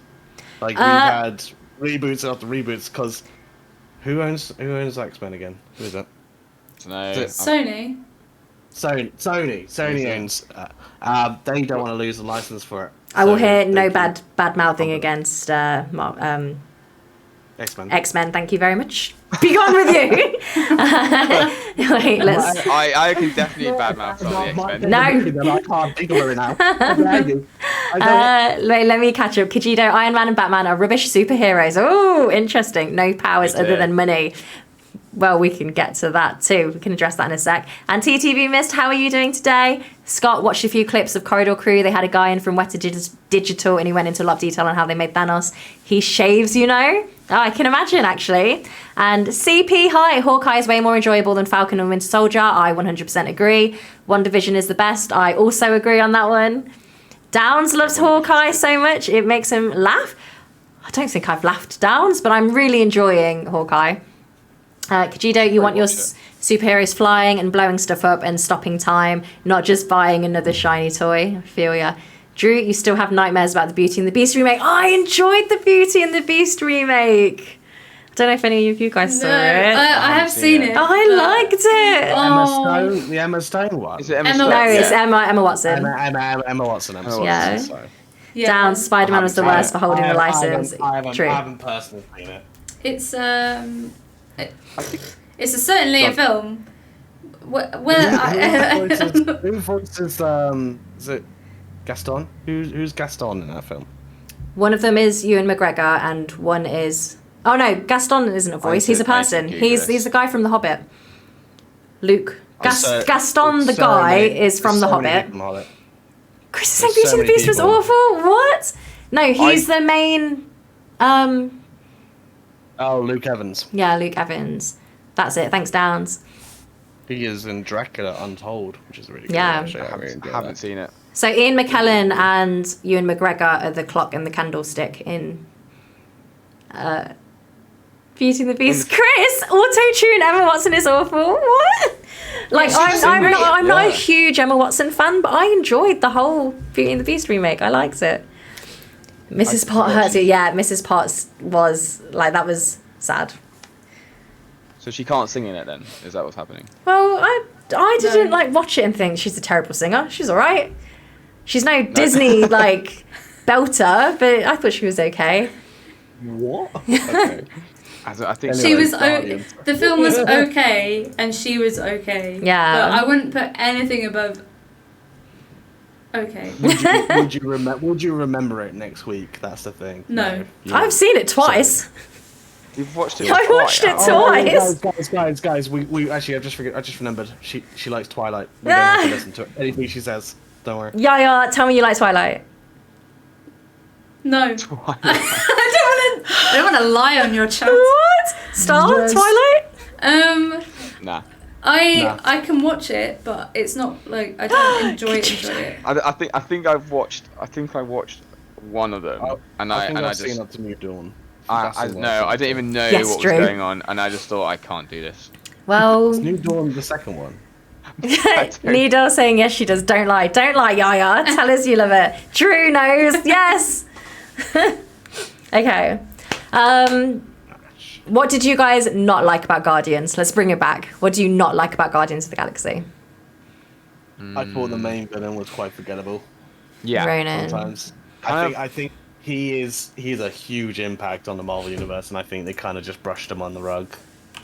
Like, we've had reboots after reboots, because who owns X-Men again? Who is it? No, Sony. Sony owns. They don't want to lose the license for it. I will hear no bad mouthing against X-Men. Thank you very much. Be gone with you. Wait, let's. I can definitely badmouth some of the X-Men. No. I can't think of it now. Let me catch up. Kajito, Iron Man, and Batman are rubbish superheroes. Oh, interesting. No powers other than money. Well, we can get to that too. We can address that in a sec. And TTV Mist, how are you doing today? Scott watched a few clips of Corridor Crew. They had a guy in from Weta Digital, and he went into a lot of detail on how they made Thanos. He shaves, you know. Oh, I can imagine, actually. And CP, hi. Hawkeye is way more enjoyable than Falcon and Winter Soldier. I 100% agree. WandaVision is the best. I also agree on that one. Downs loves Hawkeye so much. It makes him laugh. I don't think I've laughed Downs, but I'm really enjoying Hawkeye. Kajido, you want your superheroes flying and blowing stuff up and stopping time, not just buying another shiny toy. I feel ya. Drew, you still have nightmares about the Beauty and the Beast remake. I enjoyed the Beauty and the Beast remake. I don't know if any of you guys saw it. I have seen it. I liked it. The Emma Stone one. Is it Emma Emma Stone? No, Watson. it's Emma Watson. Emma Watson. Yeah. Sorry. Down, Spider-Man was the worst for holding the license. I True. haven't personally seen it. It's certainly a film. Who voices is it Gaston? Who's Gaston in that film? One of them is Ewan McGregor, and one is... Oh no, Gaston isn't a voice. He's a person. He's the guy from The Hobbit. Luke. Gaston, the guy, is from The Hobbit. Chris is saying Beauty and the Beast was awful. What? No, he's the main. Oh, Luke Evans. Yeah, Luke Evans. That's it. Thanks, Downs. He is in Dracula Untold, which is really cool. Yeah. Actually. I haven't seen it. So Ian McKellen and Ewan McGregor are the clock and the candlestick in Beauty and the Beast. Chris, auto-tune Emma Watson is awful. What? Like, I'm not a huge Emma Watson fan, but I enjoyed the whole Beauty and the Beast remake. I liked it. Mrs. Potts hurts it. Yeah, Mrs. Potts was like, that was sad. So she can't sing in it then? Is that what's happening? Well, I didn't like watch it and think she's a terrible singer. She's all right. She's no Disney like belter, but I thought she was okay. What? Okay. I think She was the film was okay, and she was okay. Yeah. But I wouldn't put anything above. Okay. Would you remember it next week? That's the thing. No. I've seen it twice. You've watched it. I watched it twice. Guys, we actually I just remembered. She likes Twilight. We don't have to listen to anything she says. Don't worry. Yaya, tell me you like Twilight. No. I don't want to lie on your chat. What? Star? Twilight? Nah. I can watch it, but it's not like I don't enjoy it. I think I watched one of them, and I seen just Up to New Dawn. I didn't even know Yes, what Drew. was going on, and I just thought I can't do this. Well, Is New Dawn the second one? Needle saying yes, she does. Don't lie, Yaya. Tell us you love it. Drew knows. Yes. Okay. What did you guys not like about Guardians? Let's bring it back. What do you not like about Guardians of the Galaxy? I thought the main villain was quite forgettable. Yeah. Ronan. Sometimes. I think he's a huge impact on the Marvel universe, and I think they kind of just brushed him on the rug.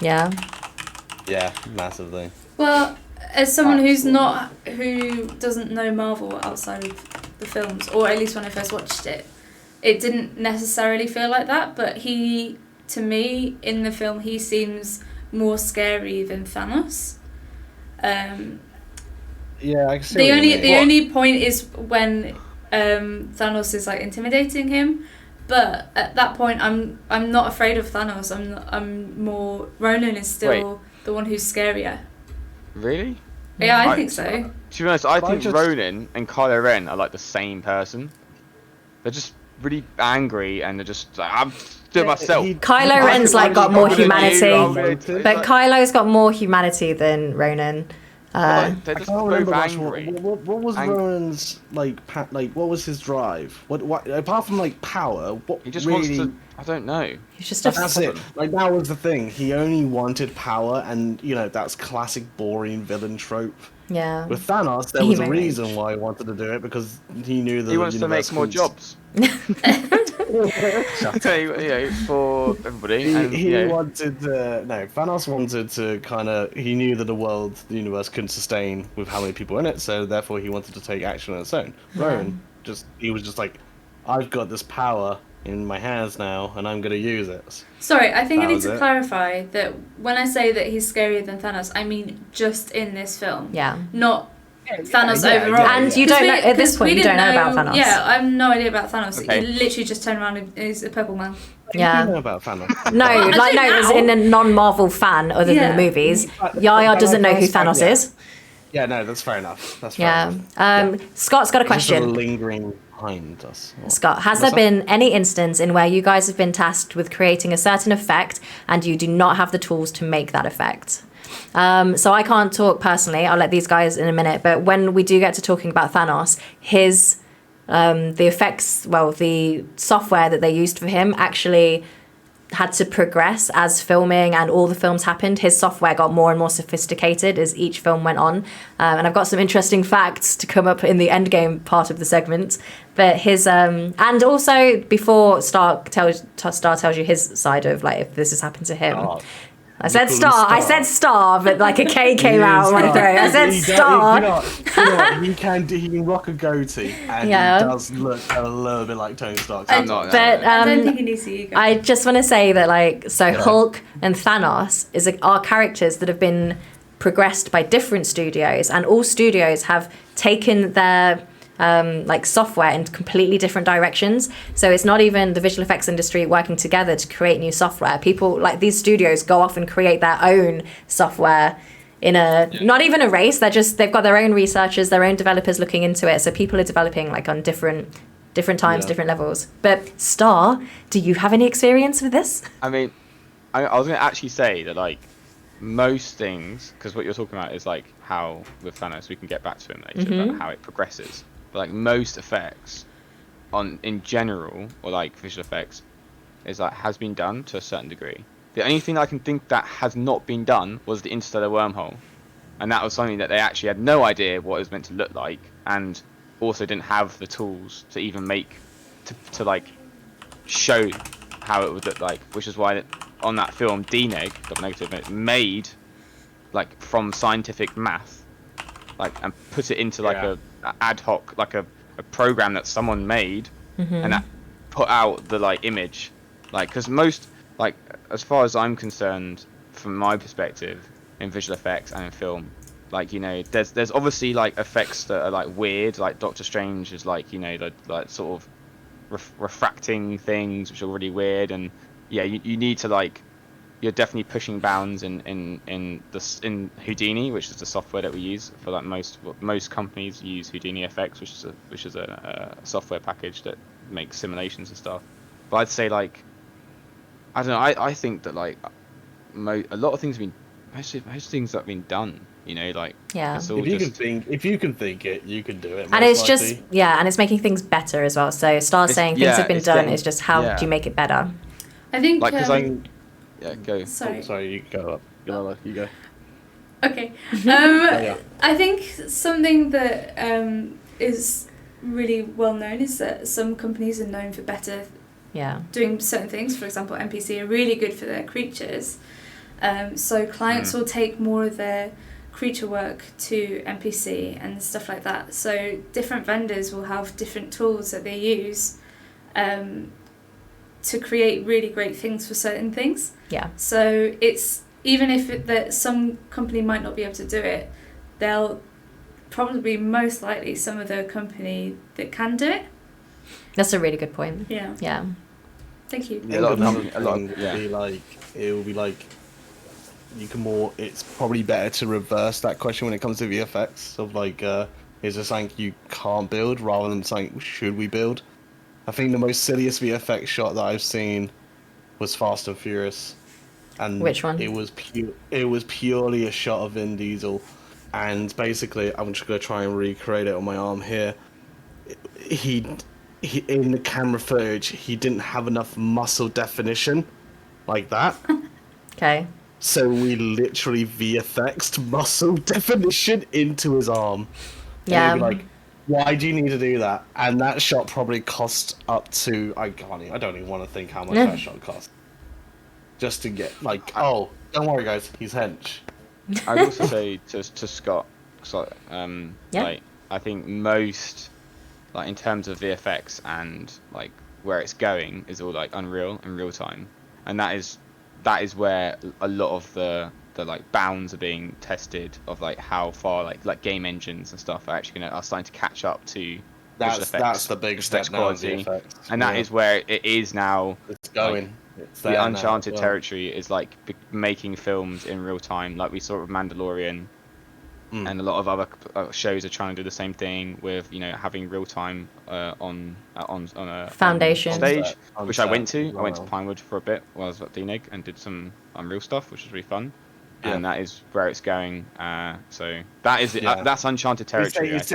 Yeah. Yeah, massively. Well, as someone who doesn't know Marvel outside of the films, or at least when I first watched it, it didn't necessarily feel like that. But to me, in the film, he seems more scary than Thanos. Yeah, I can see the only point is when Thanos is like intimidating him. But at that point, I'm not afraid of Thanos. I'm more Ronan is still the one who's scarier. Really? Yeah, I think so. To be honest, I think Ronan and Kylo Ren are like the same person. They're just really angry and they're just like, I'm doing myself. Kylo Ren's like got more humanity, but Kylo's got more humanity than Ronan. They're just I can't remember both much angry. what was Ronan's like what was his drive? What apart from like power? What He just really, wants to. I don't know. He's just that's it. Like that was the thing. He only wanted power, and you know that's classic boring villain trope. Yeah. With Thanos, there was a reason why he wanted to do it because he knew that he wants to make more jobs. For everybody. He wanted to. No, Thanos wanted to kind of. He knew that the universe couldn't sustain with how many people in it, so therefore he wanted to take action on its own. Ronan he was just like, I've got this power in my hands now, and I'm gonna use it. Sorry, I think I need to clarify that when I say that he's scarier than Thanos, I mean just in this film. Yeah. Not Thanos overall. And you don't know, at this point, you don't know about Thanos. Yeah, I have no idea about Thanos. Okay. He literally just turned around and is a purple man. Yeah. You know about Thanos. No, as in a non-Marvel fan other than the movies. Iahiah doesn't know who Thanos is. Yeah, no, that's fair enough. That's fair enough. Scott's got a question. Just lingering behind us. Scott, has there been any instance in where you guys have been tasked with creating a certain effect and you do not have the tools to make that effect? So I can't talk personally. I'll let these guys in a minute. But when we do get to talking about Thanos, his the effects, the software that they used for him actually had to progress as filming and all the films happened. His software got more and more sophisticated as each film went on. And I've got some interesting facts to come up in the endgame part of the segment. But his and also before Star tells you his side of like if this has happened to him. I said star, but like a K came out of my throat. I said star. You know what? He can rock a goatee, and he does look a little bit like Tony Stark. I don't think he needs the ego. I just want to say that Hulk and Thanos are characters that have been progressed by different studios, and all studios have taken their software in completely different directions. So it's not even the visual effects industry working together to create new software. People like these studios go off and create their own software in not even a race. They've got their own researchers, their own developers looking into it. So people are developing on different times, different levels. But Star, do you have any experience with this? I mean, I was going to actually say that most things, because what you're talking about is how with Thanos we can get back to him later, about how it progresses. But most effects in general, or visual effects, is has been done to a certain degree. The only thing I can think that has not been done was the interstellar wormhole, and that was something that they actually had no idea what it was meant to look like, and also didn't have the tools to even make to show how it would look like, which is why on that film D-Neg, made from scientific math, and put it into a ad hoc, a program that someone made, and that put out the image, because most as far as I'm concerned, from my perspective in visual effects and in film, there's obviously effects that are weird, Doctor Strange is the sort of refracting things which are really weird, and you need to you're definitely pushing bounds in Houdini, which is the software that we use for most companies use Houdini FX, which is a software package that makes simulations and stuff. But I'd say I don't know. I think that a lot of things have been most things that have been done. It's all if you can think it, you can do it. And it's just and it's making things better as well. So Star's saying things have been done. It's just how do you make it better? I think go. Sorry. You go up. You go. Okay. I think something that is really well known is that some companies are known for better doing certain things. For example, NPC are really good for their creatures. So clients will take more of their creature work to NPC and stuff like that. So different vendors will have different tools that they use to create really great things for certain things. Yeah. So it's even if that some company might not be able to do it, they'll probably most likely some other company that can do it. That's a really good point. Yeah. Yeah. Thank you. A lot of Another people- a lot of- thing would yeah. be like, it will be like, you can more. It's probably better to reverse that question when it comes to VFX of like, is there something you can't build rather than something should we build? I think the most silliest VFX shot that I've seen was Fast and Furious, and Which one? It was purely a shot of Vin Diesel, and basically I'm just gonna try and recreate it on my arm here. He in the camera footage, he didn't have enough muscle definition, like that. Okay. So we literally VFX'd muscle definition into his arm. Yeah. And you'd be like, why do you need to do that? And that shot probably cost up to I don't even want to think how much that shot cost. Just to get like, oh, don't worry guys, he's hench. I'd also say to Scott, Yeah. like I think most, like in terms of VFX and like where it's going is all like Unreal in real time, and that is where a lot of the like bounds are being tested of like how far like game engines and stuff are actually are starting to catch up to visual effects, That's the big step now in quality, VFX. and that is where it is now. It's going. It's there The now uncharted as well. territory is like making films in real time, like we saw with Mandalorian, and a lot of other shows are trying to do the same thing with having real time on a Foundation. stage, On which I set, went to. I went to wow. Pinewood for a bit while I was at DNEG and did some Unreal stuff, which was really fun. Yeah. And that is where it's going. So that is Yeah. that's uncharted territory. It's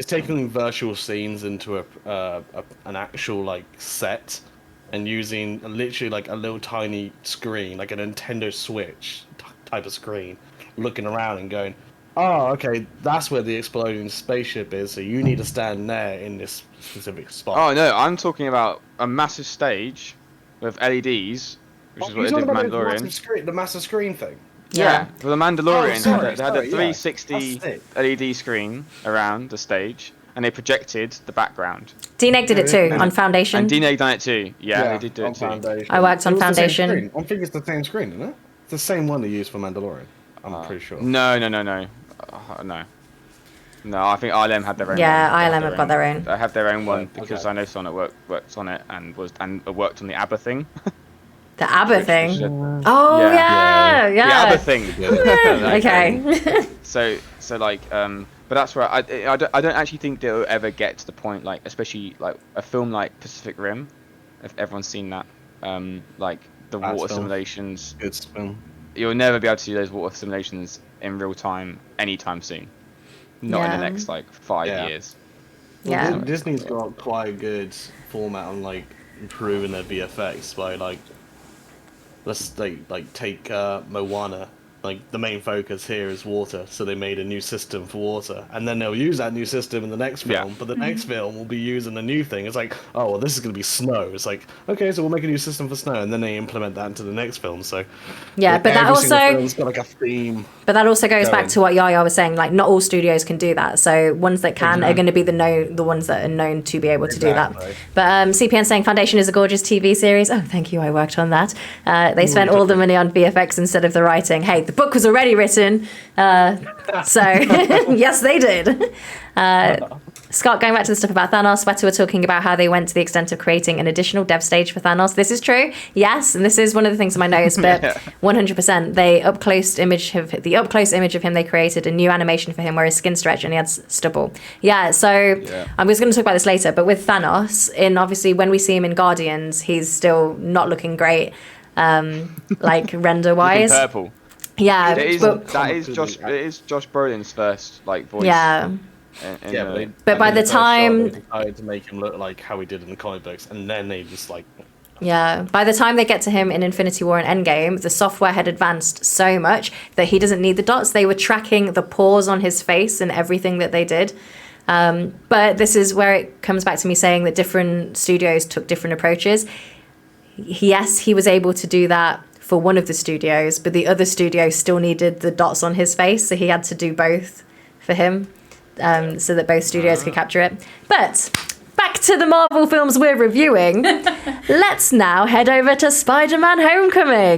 taking virtual scenes into an actual like set, and using literally like a little tiny screen, like a Nintendo Switch type of screen, looking around and going, oh, okay, that's where the exploding spaceship is. So you need to stand there in this specific spot. Oh no, I'm talking about a massive stage with LEDs, which is what they did with Mandalorian. The massive screen thing. Yeah. For the Mandalorian, Oh, sorry, they had a sorry, yeah. 360 That's LED screen around the stage, and they projected the background. DNEG did it too Yeah. on Foundation. And DNEG done it too. Yeah, they did do on it too. Foundation. I worked on It was the same Foundation. screen. I think it's the same screen, isn't it? It's the same one they used for Mandalorian. I'm pretty sure. No. No, I think ILM had their own. Yeah, one. They ILM have got their own. They have their own one Right, because okay. I know someone that worked on it and worked on the ABBA thing. The ABBA Which thing. was Oh Yeah. yeah. The ABBA thing. Okay. So like but that's where I don't actually think they'll ever get to the point, like especially like a film like Pacific Rim, if everyone's seen that, like the That's water film. simulations. Good film. You'll never be able to do those water simulations in real time anytime soon. Not in the Yeah. next like 5 Yeah. years. Yeah. Well, Disney's got quite a good format on like improving their VFX by like, let's take Moana. Like the main focus here is water, so they made a new system for water, and then they'll use that new system in the next film. Yeah. But the next film will be using a new thing. It's like, oh well, this is going to be snow. It's like, okay, so we'll make a new system for snow, and then they implement that into the next film. So Yeah, but that every single also film's got like a theme. But that also goes back going. to what Iahiah was saying. Like, not all studios can do that. So ones that can are going to be the ones that are known to be able to do that. Exactly. But CPN saying Foundation is a gorgeous TV series. Oh, thank you. I worked on that. They spent all the money on VFX instead of the writing. Hey, the book was already written. So yes, they did. Scott, going back to the stuff about Thanos, Weta were talking about how they went to the extent of creating an additional dev stage for Thanos. This is true, yes, and this is one of the things in my notes, but 100%, the up close image of him they created a new animation for him where his skin stretched and he had stubble. Yeah, so I'm just going to talk about this later, but with Thanos, obviously when we see him in Guardians, he's still not looking great, like render-wise. Looking purple. Yeah, That but is Josh Brolin's first like voice. yeah. But by the time- they decided to make him look like how he did in the comic books, and then they just like. Yeah, by the time they get to him in Infinity War and Endgame, the software had advanced so much that he doesn't need the dots. They were tracking the pores on his face and everything that they did. But this is where it comes back to me saying that different studios took different approaches. Yes, he was able to do that for one of the studios, but the other studio still needed the dots on his face, so he had to do both for him, so that both studios could capture it. But back to the Marvel films we're reviewing. Let's now head over to Spider-Man Homecoming.